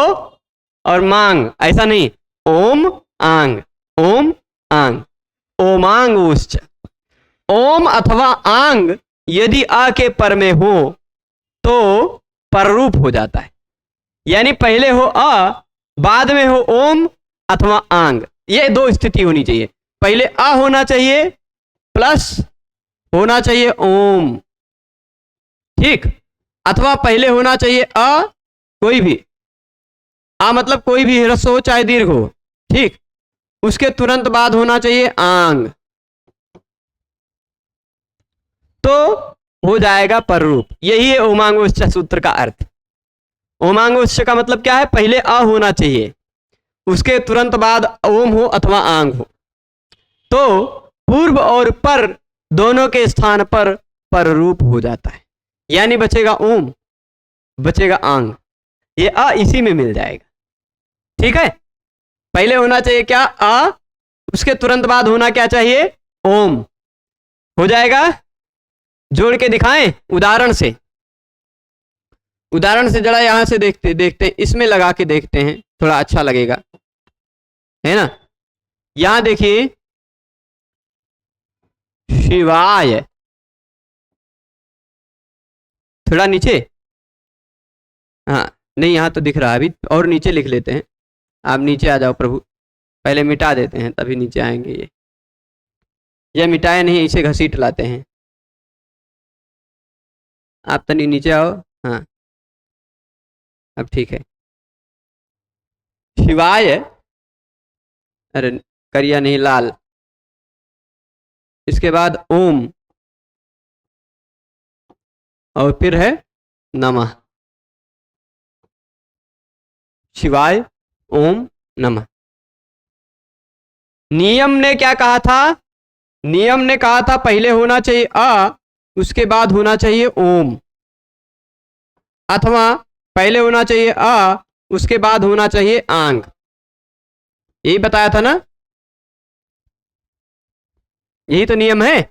और मांग ऐसा नहीं, ओम आंग, ओम आंग, ओमांग उच्च। ओम अथवा आंग यदि आ के पर में हो तो पररूप हो जाता है, यानी पहले हो अ बाद में हो ओम अथवा आंग, ये दो स्थिति होनी चाहिए। पहले अ होना चाहिए प्लस होना चाहिए ओम, ठीक, अथवा पहले होना चाहिए अ कोई भी, आ मतलब कोई भी ह्रस्व हो चाहे दीर्घ हो, ठीक, उसके तुरंत बाद होना चाहिए आंग, तो हो जाएगा पररूप। यही है ओमांगोच्च सूत्र का अर्थ। ओमांगोच्च का मतलब क्या है, पहले अ होना चाहिए, उसके तुरंत बाद ओम हो अथवा आंग हो, तो पूर्व और पर दोनों के स्थान पर पररूप हो जाता है, यानी बचेगा ओम, बचेगा आंग, ये अ इसी में मिल जाएगा। ठीक है, पहले होना चाहिए क्या, अ, उसके तुरंत बाद होना क्या चाहिए, ओम, हो जाएगा। जोड़ के दिखाएं उदाहरण से, उदाहरण से जरा यहां से देखते देखते इसमें लगा के देखते हैं, थोड़ा अच्छा लगेगा, है ना। यहां देखिए, शिवाय, थोड़ा नीचे, हाँ नहीं यहां तो दिख रहा है, अभी और नीचे लिख लेते हैं। आप नीचे आ जाओ प्रभु, पहले मिटा देते हैं तभी नीचे आएंगे। ये मिटाए नहीं, इसे घसीट लाते हैं। आप तनी नीचे आओ, हाँ अब ठीक है। शिवाय, अरे करिया नहीं लाल, इसके बाद ओम और फिर है नमः, शिवाय ओम नमः। नियम ने क्या कहा था, नियम ने कहा था पहले होना चाहिए अ, उसके बाद होना चाहिए ओम, अथवा पहले होना चाहिए अ, उसके बाद होना चाहिए आंग, यही बताया था ना, यही तो नियम है।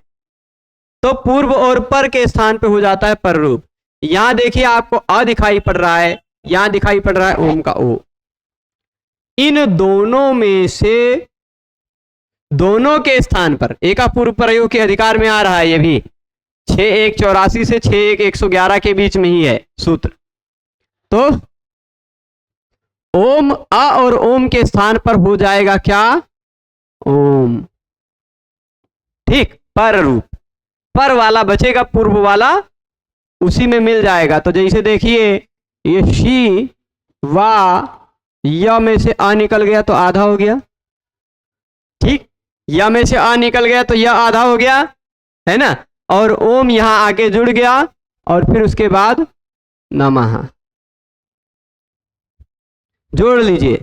तो पूर्व और पर के स्थान पे हो जाता है पररूप। यहां देखिए आपको अ दिखाई पड़ रहा है, यहां दिखाई पड़ रहा है ओम का ओ, इन दोनों में से दोनों के स्थान पर, एक पूर्व प्रयोग के अधिकार में आ रहा है, ये भी 6-1-84 से 6-1-111 के बीच में ही है सूत्र। तो ओम अ और ओम के स्थान पर हो जाएगा क्या, ओम, ठीक, पर रूप, पर वाला बचेगा, पूर्व वाला उसी में मिल जाएगा। तो जैसे देखिए ये शी वा य में से आ निकल गया तो आधा हो गया, ठीक, य में से आ निकल गया तो यह आधा हो गया, है ना, और ओम यहां आके जुड़ गया, और फिर उसके बाद नमः जोड़ लीजिए,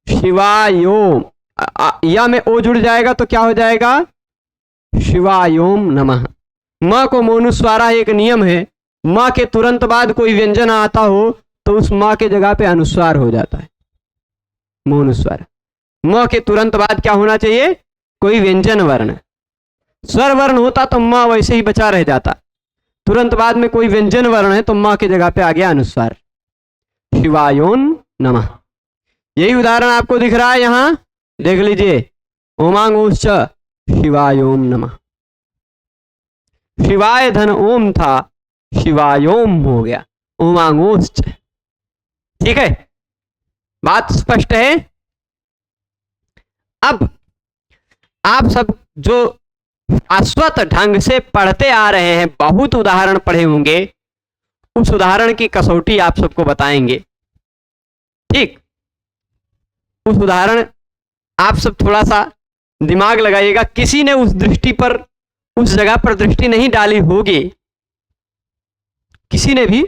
शिवायोम, या में ओ जुड़ जाएगा तो क्या हो जाएगा, शिवायोम नमः। म को मोनुस्वारा एक नियम है, म के तुरंत बाद कोई व्यंजन आता हो तो उस म के जगह पे अनुस्वार हो जाता है, मोनुस्वार। म के तुरंत बाद क्या होना चाहिए, कोई व्यंजन वर्ण, स्वर वर्ण होता तो म वैसे ही बचा रह जाता, तुरंत बाद में कोई व्यंजन वर्ण है तो म के जगह पे आ गया अनुस्वार, शिवायोन नमः। यही उदाहरण आपको दिख रहा है यहां, देख लीजिए, ओमांगोश्च शिवायोम नमः, शिवाय धन ओम था, शिवायोम हो गया, ओमांगोश्च। ठीक है, बात स्पष्ट है। अब आप सब जो अश्वत ढंग से पढ़ते आ रहे हैं, बहुत उदाहरण पढ़े होंगे, उस उदाहरण की कसौटी आप सबको बताएंगे, ठीक, उस उदाहरण आप सब थोड़ा सा दिमाग लगाइएगा, किसी ने उस दृष्टि पर, उस जगह पर दृष्टि नहीं डाली होगी, किसी ने भी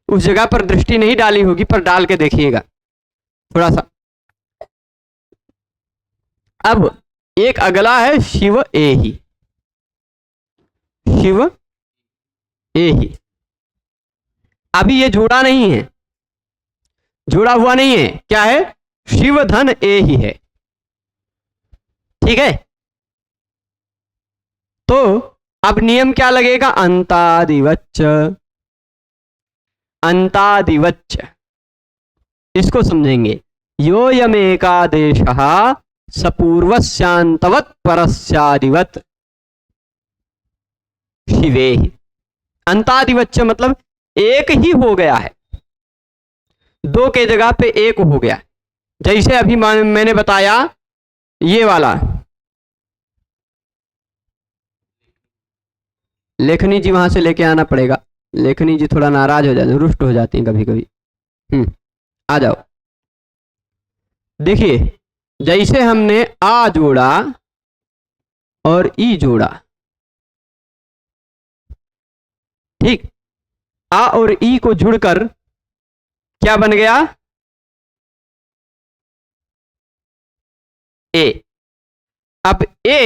उस जगह पर दृष्टि नहीं डाली होगी, पर डाल के देखिएगा थोड़ा सा। अब एक अगला है शिव एहि, शिव एहि। अभी ये जोड़ा नहीं है, जोड़ा हुआ नहीं है, क्या है? शिव धन एहि है, ठीक है। तो अब नियम क्या लगेगा? अंतादिवच्च, अंतादिवच्च, इसको समझेंगे। यो यमेकादेशः सपूर्वस्यान्तवत् परस्यादिवत् शिवेहि। अंतादिवच्च मतलब एक ही हो गया है, दो के जगह पे एक हो गया। जैसे अभी मैंने बताया ये वाला, लेखनी जी वहां से लेके आना पड़ेगा। लेखनी जी थोड़ा नाराज हो जाते हैं, रुष्ट हो जाती हैं कभी कभी। आ जाओ। देखिए जैसे हमने आ जोड़ा और ई जोड़ा, ठीक, आ और ई को जुड़कर क्या बन गया? ए। अब ए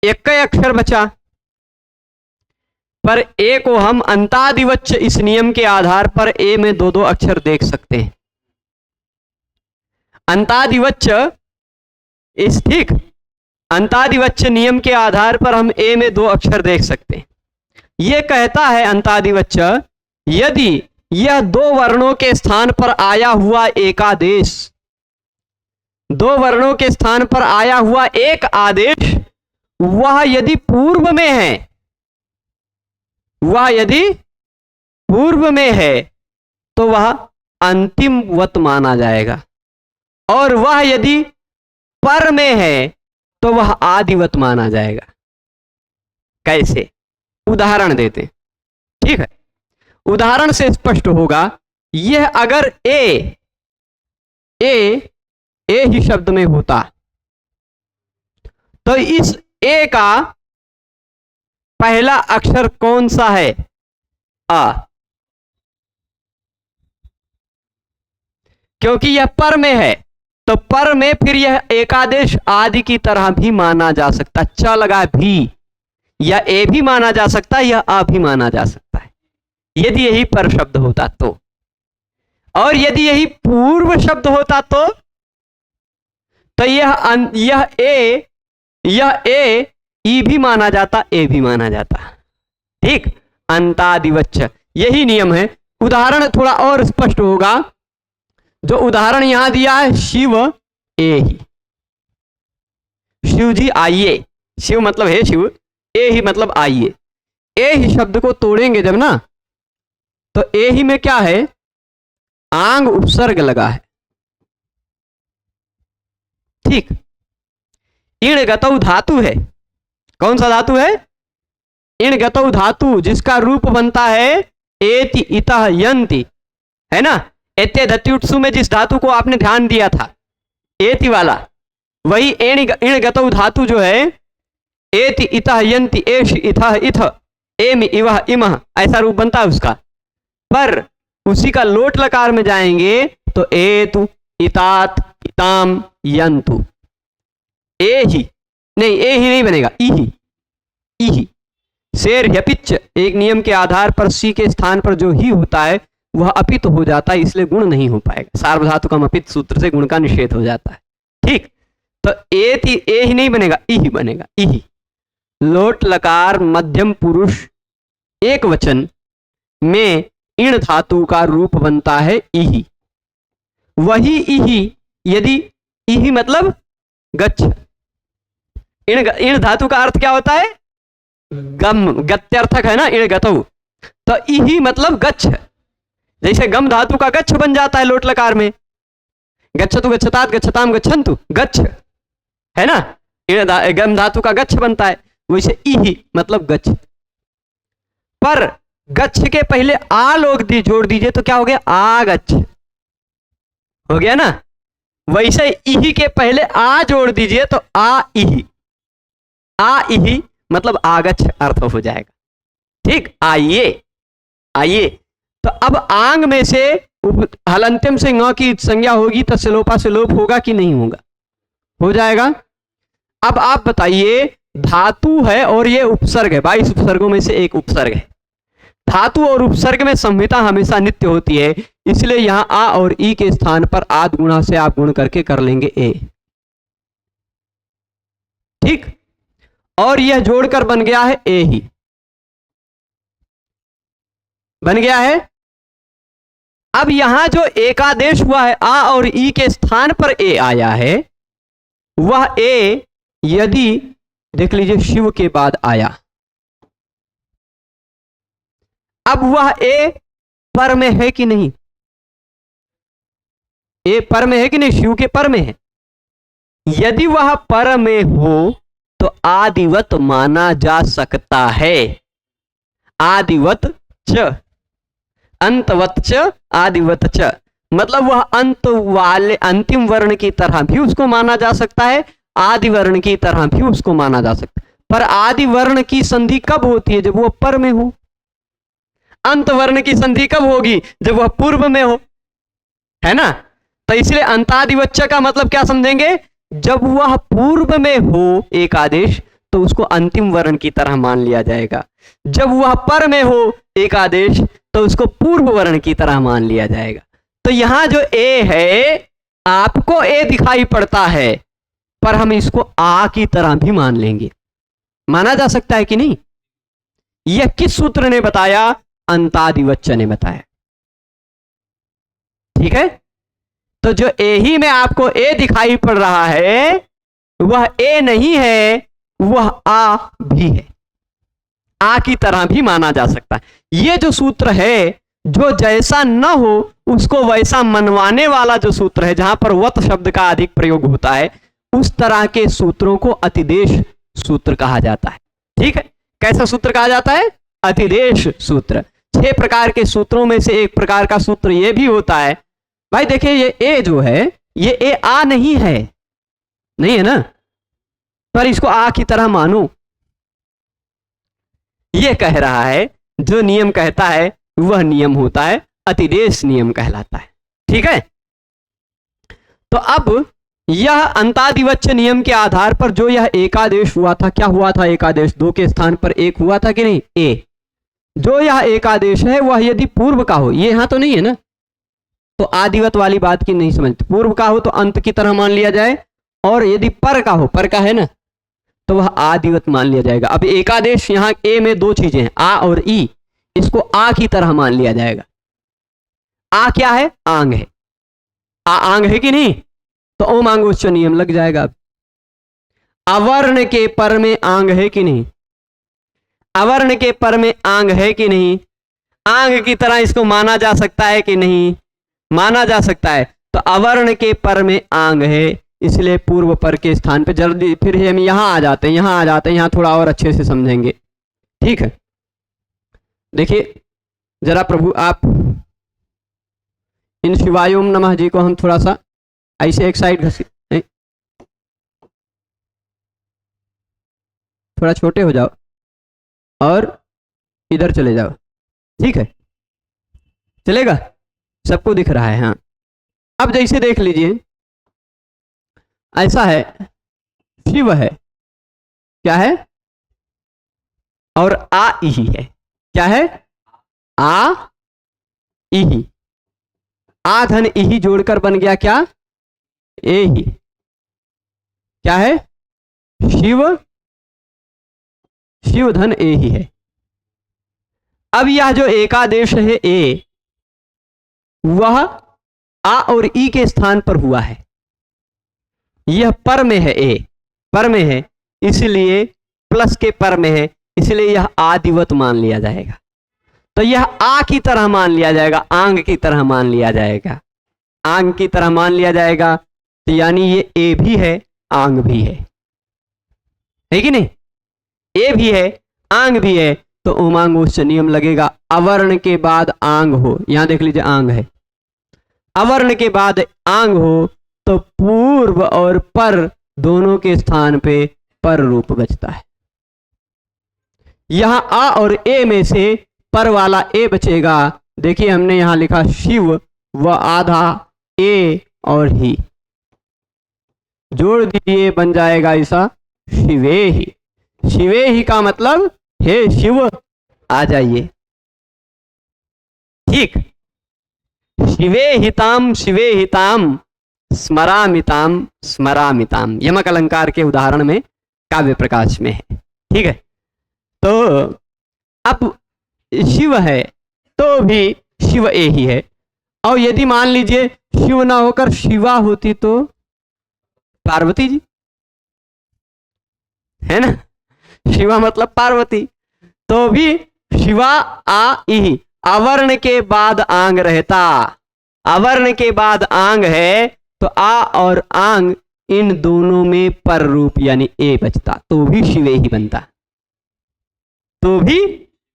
एक का अक्षर बचा, पर ए को हम अंतादिवच्च इस नियम के आधार पर ए में दो दो अक्षर देख सकते हैं। अंतादिवच्च इस, ठीक, अंतादिवच्च नियम के आधार पर हम ए में दो अक्षर देख सकते हैं। यह कहता है अंतादिवच्च, यदि यह दो वर्णों के स्थान पर आया हुआ एकादेश, दो वर्णों के स्थान पर आया हुआ एक आदेश, वह यदि पूर्व में है, वह यदि पूर्व में है तो वह अंतिमवत माना जाएगा, और वह यदि पर में है तो वह आदिवत माना जाएगा। कैसे? उदाहरण देते हैं, ठीक है। उदाहरण से स्पष्ट होगा। यह अगर ए ही शब्द में होता तो इस ए का पहला अक्षर कौन सा है? आ, क्योंकि यह पर में है तो पर में फिर यह एकादेश आदि की तरह भी माना जा सकता, च लगा भी, या ए भी माना जा सकता है या आ भी माना जा सकता है, यदि यही पर शब्द होता तो। और यदि यही पूर्व शब्द होता तो यह ए ई भी माना जाता, ए भी माना जाता, ठीक। अंतादिवच्च यही नियम है। उदाहरण थोड़ा और स्पष्ट होगा। जो उदाहरण यहां दिया है, शिव एहि, शिव जी आइए, शिव मतलब है शिव, ए ही मतलब आइए। ए ही शब्द को तोड़ेंगे जब ना, तो ए ही में क्या है? आंग उपसर्ग लगा है, ठीक। इण गतौ धातु है। कौन सा धातु है? इण गतौ धातु, जिसका रूप बनता है एति इतः यन्ति, है ना। एत्य धत्युत्सु में जिस धातु को आपने ध्यान दिया था, एति वाला, वही इण गतौ धातु जो है, एति इतः यन्ति, एष इथः इथ, एमि इवः इमः, ऐसा रूप बनता है उसका। पर उसी का लोट लकार में जाएंगे तो एतु इतात इताम यन्तु, ए ही नहीं बनेगा, इही इही। शेर ह्यपिच, एक नियम के आधार पर सी के स्थान पर जो ही होता है वह अपित हो जाता है, इसलिए गुण नहीं हो पाएगा। सार्वधातुकम अपित सूत्र से गुण का निषेध हो जाता है, ठीक। तो ए ही नहीं बनेगा, इही बनेगा, इही। लोट लकार मध्यम पुरुष एक वचन में इण धातु का रूप बनता है इही। वही इही, यदि इही मतलब गच्छ, इण धातु का अर्थ क्या होता है? गम, गत्यर्थक है ना, इण गतौ, तो इही मतलब गच्छ। जैसे गम धातु का गच्छ बन जाता है लोट लकार में, गच्छतु गच्छतात गच्छताम गच्छन्तु, गच्छ है ना, गम धातु का गच्छ बनता है, वैसे इही मतलब गच्छ। पर गच्छ के पहले आ लोग जोड़ दीजिए तो क्या हो गया? आगच्छ हो गया ना। वैसे इही के पहले आ जोड़ दीजिए तो आ इही, आ इही मतलब आगच्छ अर्थ हो जाएगा, ठीक। आइए, आइए। तो अब आंग में से हलंत्यम से ङ की संज्ञा होगी तो सिलोपा से लोप होगा कि नहीं होगा? हो जाएगा। अब आप बताइए, धातु है और ये उपसर्ग है, 22 उपसर्गों में से एक उपसर्ग है। धातु और उपसर्ग में संहिता हमेशा नित्य होती है, इसलिए यहां आ और ई के स्थान पर आद गुणा से आप गुण करके कर लेंगे ए। ठीक, और यह जोड़कर बन गया है ए ही, बन गया है। अब यहां जो एकादेश हुआ है, आ और ई के स्थान पर ए आया है, वह ए यदि देख लीजिए शिव के बाद आया, अब वह ए पर में है कि नहीं? ए पर में है कि नहीं? शिव के पर में है। यदि वह पर में हो तो आदिवत माना जा सकता है। आदिवत च, अंतवत च, आदिवत च, मतलब वह अंत वाले अंतिम वर्ण की तरह भी उसको माना जा सकता है, आदि वर्ण की तरह भी उसको माना जा सकता है। पर आदि वर्ण की संधि कब होती है? जब वह पर में हो। अंत वर्ण की संधि कब होगी? जब वह पूर्व में हो, है ना? तो इसलिए अंतादिवच्च का मतलब क्या समझेंगे? जब वह पूर्व में हो एक आदेश तो उसको अंतिम वर्ण की तरह मान लिया जाएगा, जब वह पर में हो एक आदेश तो उसको पूर्व वर्ण की तरह मान लिया जाएगा। तो यहां जो ए है, आपको ए दिखाई पड़ता है, पर हम इसको आ की तरह भी मान लेंगे। माना जा सकता है कि नहीं? यह किस सूत्र ने बताया? अंतादिवच्च ने बताया। ठीक है, तो जो ए ही में आपको ए दिखाई पड़ रहा है, वह ए नहीं है, वह आ भी है, आ की तरह भी माना जा सकता है। यह जो सूत्र है, जो जैसा न हो उसको वैसा मनवाने वाला जो सूत्र है, जहां पर वत शब्द का अधिक प्रयोग होता है, उस तरह के सूत्रों को अतिदेश सूत्र कहा जाता है। ठीक है, कैसा सूत्र कहा जाता है? अतिदेश सूत्र। 6 प्रकार के सूत्रों में से एक प्रकार का सूत्र यह भी होता है। भाई देखिए, ये ए जो है, ये ए आ नहीं है, नहीं है ना, पर इसको आ की तरह मानो, ये कह रहा है। जो नियम कहता है वह नियम होता है, अतिदेश नियम कहलाता है। ठीक है, तो अब यह अंतादिवच्च नियम के आधार पर जो यह एकादेश हुआ था, क्या हुआ था? एकादेश 2 के स्थान पर एक हुआ था कि नहीं? ए। जो यह एकादेश है वह यदि पूर्व का हो, ये यहां तो नहीं है ना, तो आदिवत वाली बात की नहीं समझते। पूर्व का हो तो अंत की तरह मान लिया जाए, और यदि पर का हो, पर का है ना, तो वह आदिवत मान लिया जाएगा। अब एकादेश यहां ए में 2 चीजें हैं, आ और ई, इसको आ की तरह मान लिया जाएगा। आ क्या है? आंग है। आ आंग है कि नहीं? तो ओम आंगोच्च नियम लग जाएगा। अवर्ण के पर में आंग है कि नहीं? अवर्ण के पर में आंग है कि नहीं? आंग की तरह इसको माना जा सकता है कि नहीं? माना जा सकता है। तो अवर्ण के पर में आंग है, इसलिए पूर्व पर के स्थान पे जल्दी फिर हम यहां आ जाते हैं, यहां थोड़ा और अच्छे से समझेंगे। ठीक है, देखिए जरा प्रभु आप इन शिवाय ओम नमः जी को हम थोड़ा सा ऐसे एक साइड घसी, थोड़ा छोटे हो जाओ और इधर चले जाओ। ठीक है, चलेगा? सबको दिख रहा है? हाँ। अब जैसे देख लीजिए, ऐसा है, शिव है, क्या है? और आ इही है, क्या है? आ इही, आ धन इही जोड़कर बन गया क्या? ए ही, क्या है? शिव, शिव धन ए ही है। अब यह जो एकादेश है ए, वह आ और ई के स्थान पर हुआ है। यह पर में है, ए पर में है, इसलिए प्लस के पर में है, इसलिए यह आदिवत मान लिया जाएगा। तो यह आ की तरह मान लिया जाएगा, आंग की तरह मान लिया जाएगा, आंग की तरह मान लिया जाएगा। तो यानी ये ए भी है, आंग भी है कि नहीं? ए भी है, आंग भी है, तो उमांग उच्च नियम लगेगा। अवर्ण के बाद आंग हो, यहां देख लीजिए आंग है, अवर्ण के बाद आंग हो तो पूर्व और पर दोनों के स्थान पे पर रूप बचता है। यहां आ और ए में से पर वाला ए बचेगा। देखिए हमने यहां लिखा शिव व आधा ए और ही, जोड़ दीजिए बन जाएगा ऐसा शिवे ही। शिवे ही का मतलब हे शिव आ जाइए। ठीक, शिवे हिताम शिवे हिताम स्मरामिताम स्मरामिताम, यमक अलंकार के उदाहरण में काव्य प्रकाश में है। ठीक है, तो अब शिव है तो भी शिव ए ही है, और यदि मान लीजिए शिव ना होकर शिवा होती तो पार्वती जी, है ना, शिवा मतलब पार्वती, तो भी शिवा आ ही, अवर्ण के बाद आंग रहता, अवर्ण के बाद आंग है तो आ और आंग इन दोनों में पर रूप यानी ए बचता, तो भी शिवे ही बनता, तो भी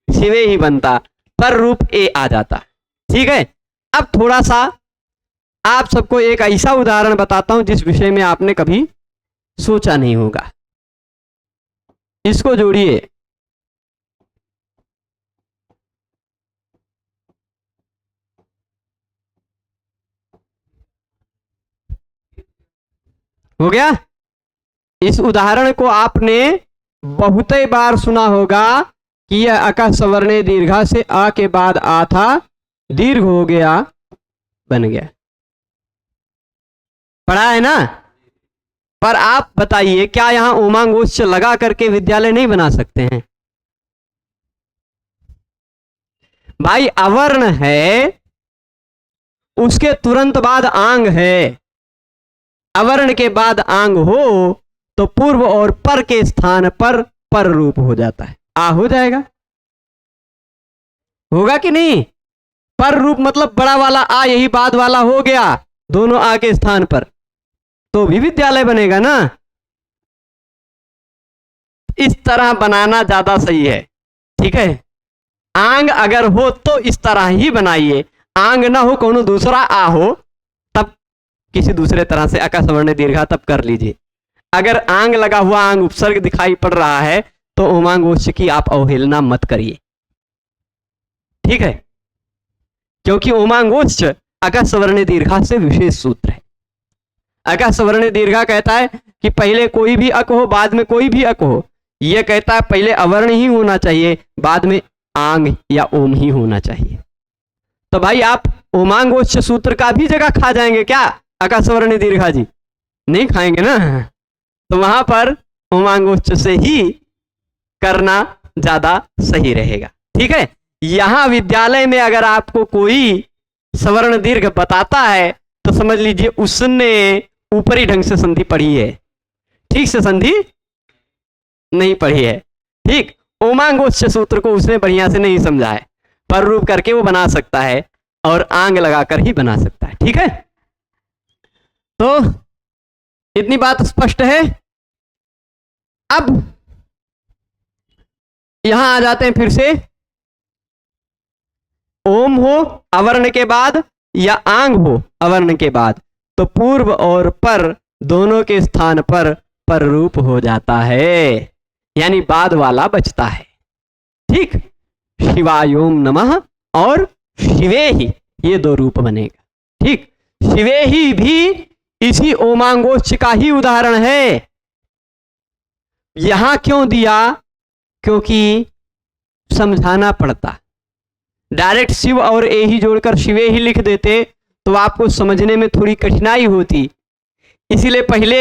शिवे ही बनता, पर रूप ए आ जाता। ठीक है, अब थोड़ा सा आप सबको एक ऐसा उदाहरण बताता हूं जिस विषय में आपने कभी सोचा नहीं होगा। इसको जोड़िए, हो गया। इस उदाहरण को आपने बहुत बार सुना होगा कि यह अका सवर्णे दीर्घा से आ के बाद आ था, दीर्घ हो गया बन गया, पढ़ा है ना। पर आप बताइए क्या यहां उमांगोच्च लगा करके विद्यालय नहीं बना सकते हैं? भाई अवर्ण है, उसके तुरंत बाद आंग है, अवर्ण के बाद आंग हो तो पूर्व और पर के स्थान पर रूप हो जाता है, आ हो जाएगा, होगा कि नहीं? पर रूप मतलब बड़ा वाला आ, यही बाद वाला हो गया, दोनों आ के स्थान पर, तो भी विद्यालय बनेगा ना। इस तरह बनाना ज्यादा सही है। ठीक है, आंग अगर हो तो इस तरह ही बनाइए, आंग ना हो, कोनो दूसरा आ हो, तब किसी दूसरे तरह से अका सवर्ण दीर्घा तब कर लीजिए। अगर आंग लगा हुआ आंग उपसर्ग दिखाई पड़ रहा है तो उमांगोच्च की आप अवहेलना मत करिए। ठीक है, क्योंकि उमांगोच्च अका सवर्ण दीर्घा से विशेष सूत्र है। अका सवर्ण दीर्घा कहता है कि पहले कोई भी अक हो, बाद में कोई भी अक हो। यह कहता है पहले अवर्ण ही होना चाहिए, बाद में आंग या ओम ही होना चाहिए। तो भाई आप उमांगोच्च सूत्र का भी जगह खा जाएंगे क्या अका सवर्ण दीर्घा जी? नहीं खाएंगे ना, तो वहां पर उमांगोच्च से ही करना ज्यादा सही रहेगा। ठीक है, यहां विद्यालय में अगर आपको कोई सवर्ण दीर्घ बताता है तो समझ लीजिए उसने ऊपरी ढंग से संधि पढ़ी है, ठीक से संधि नहीं पढ़ी है। ठीक, उमांगोच्च सूत्र को उसने बढ़िया से नहीं समझा है, पर रूप करके वो बना सकता है और आंग लगाकर ही बना सकता है। ठीक है, तो इतनी बात स्पष्ट है। अब यहां आ जाते हैं फिर से, ओम हो अवर्ण के बाद या आंग हो अवर्ण के बाद तो पूर्व और पर दोनों के स्थान पर रूप हो जाता है, यानी बाद वाला बचता है। ठीक, शिवायोम नमः और शिवे ही, ये दो रूप बनेगा। ठीक, शिवे ही भी इसी ओमांगोच्च का ही उदाहरण है। यहां क्यों दिया? क्योंकि समझाना पड़ता, डायरेक्ट शिव और ए ही जोड़कर शिवे ही लिख देते तो आपको समझने में थोड़ी कठिनाई होती, इसीलिए पहले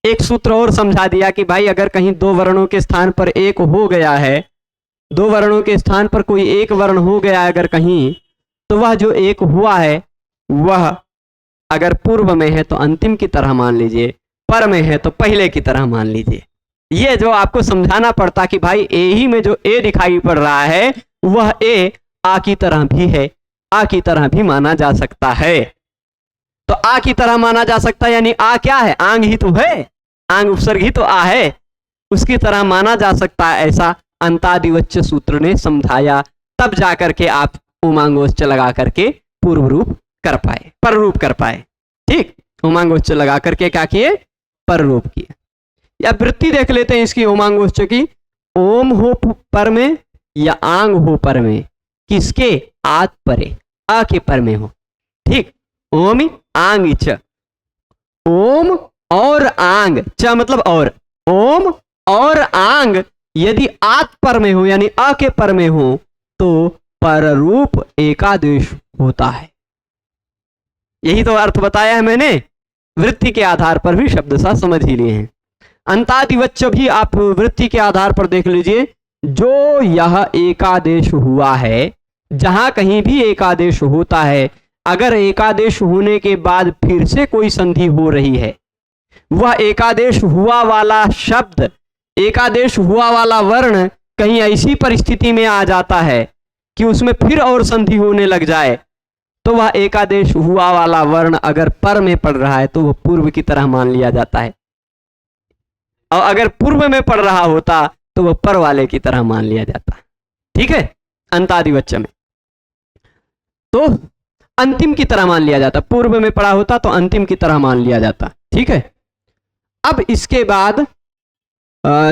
एक सूत्र और समझा दिया कि भाई अगर कहीं दो वर्णों के स्थान पर एक हो गया है, दो वर्णों के स्थान पर कोई एक वर्ण हो गया है अगर कहीं, तो वह जो एक हुआ है वह अगर पूर्व में है तो अंतिम की तरह मान लीजिए, पर में है तो पहले की तरह मान लीजिए। ये जो आपको समझाना पड़ता कि भाई ए ही में जो ए दिखाई पड़ रहा है वह ए आ की तरह भी है, आ की तरह भी माना जा सकता है। तो आ की तरह माना जा सकता है यानी आ क्या है? आंग ही तो है, आंग उपसर्ग ही तो आ है, उसकी तरह माना जा सकता है, ऐसा अंतादिवच्च सूत्र ने समझाया। तब जाकर के आप उमांगोच्च लगा करके पूर्व रूप कर पाए, पर रूप कर पाए। ठीक, उमांगोच्च लगा करके क्या किए? पर रूप किए। या वृत्ति देख लेते हैं इसकी उमांगोच्च की, ओम हो पर में या आंग हो पर में, किसके? आत परे, आ के पर में हो। ठीक, ओम आंग च, ओम और आंग, च मतलब और, ओम और आंग यदि आत पर में हो यानी अ के पर में हो तो पररूप एकादेश होता है। यही तो अर्थ बताया है मैंने, वृत्ति के आधार पर भी शब्द सा समझ ही लिए हैं। अंतादिवच्च भी आप वृत्ति के आधार पर देख लीजिए, जो यह एकादेश हुआ है, जहां कहीं भी एकादेश होता है, अगर एकादेश होने के बाद फिर से कोई संधि हो रही है, वह एकादेश हुआ वाला शब्द, एकादेश हुआ वाला वर्ण कहीं ऐसी परिस्थिति में आ जाता है कि उसमें फिर और संधि होने लग जाए, तो वह एकादेश हुआ वाला वर्ण अगर पर में पड़ रहा है तो वह पूर्व की तरह मान लिया जाता है, और अगर पूर्व में पड़ रहा होता तो वह पर वाले की तरह मान लिया जाता। ठीक है, अंतादिवच्च में तो अंतिम की तरह मान लिया जाता, पूर्व में पड़ा होता तो अंतिम की तरह मान लिया जाता। ठीक है, अब इसके बाद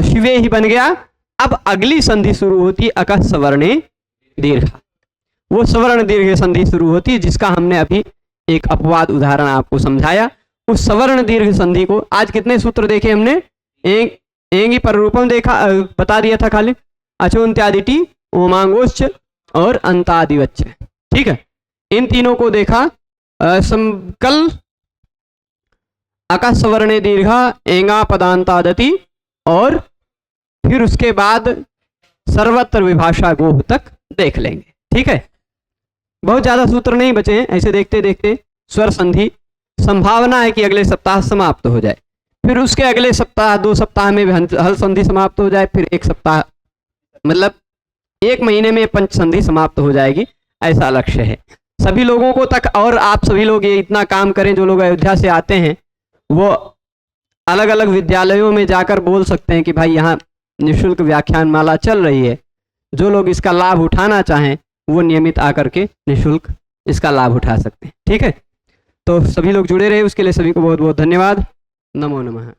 शिवे ही बन गया। अब अगली संधि शुरू होती अकः सवर्णे दीर्घ, वो सवर्ण दीर्घ संधि शुरू होती है जिसका हमने अभी एक अपवाद उदाहरण आपको समझाया। उस सवर्ण दीर्घ संधि को आज कितने सूत्र देखे हमने, एंगी पर रूपम देखा, बता दिया था खाली, अचोन्त्यादिटी, ओमांगोश्च और अंतादिवच्च। ठीक है, इन तीनों को देखा। कल अकः सवर्णे दीर्घ, एंगा पदांतादति, और फिर उसके बाद सर्वत्र विभाषा गोह तक देख लेंगे। ठीक है, बहुत ज्यादा सूत्र नहीं बचे हैं, ऐसे देखते देखते स्वर संधि संभावना है कि अगले सप्ताह समाप्त हो जाए, फिर उसके अगले सप्ताह 2 सप्ताह में हल संधि समाप्त हो जाए, फिर 1 सप्ताह मतलब 1 महीने में पंच संधि समाप्त हो जाएगी, ऐसा लक्ष्य है सभी लोगों को तक। और आप सभी लोग ये इतना काम करें, जो लोग अयोध्या से आते हैं वो अलग अलग विद्यालयों में जाकर बोल सकते हैं कि भाई यहाँ निःशुल्क व्याख्यान माला चल रही है, जो लोग इसका लाभ उठाना चाहें वो नियमित आकर के निःशुल्क इसका लाभ उठा सकते हैं। ठीक है, तो सभी लोग जुड़े रहे, उसके लिए सभी को बहुत बहुत धन्यवाद। नमो नमः।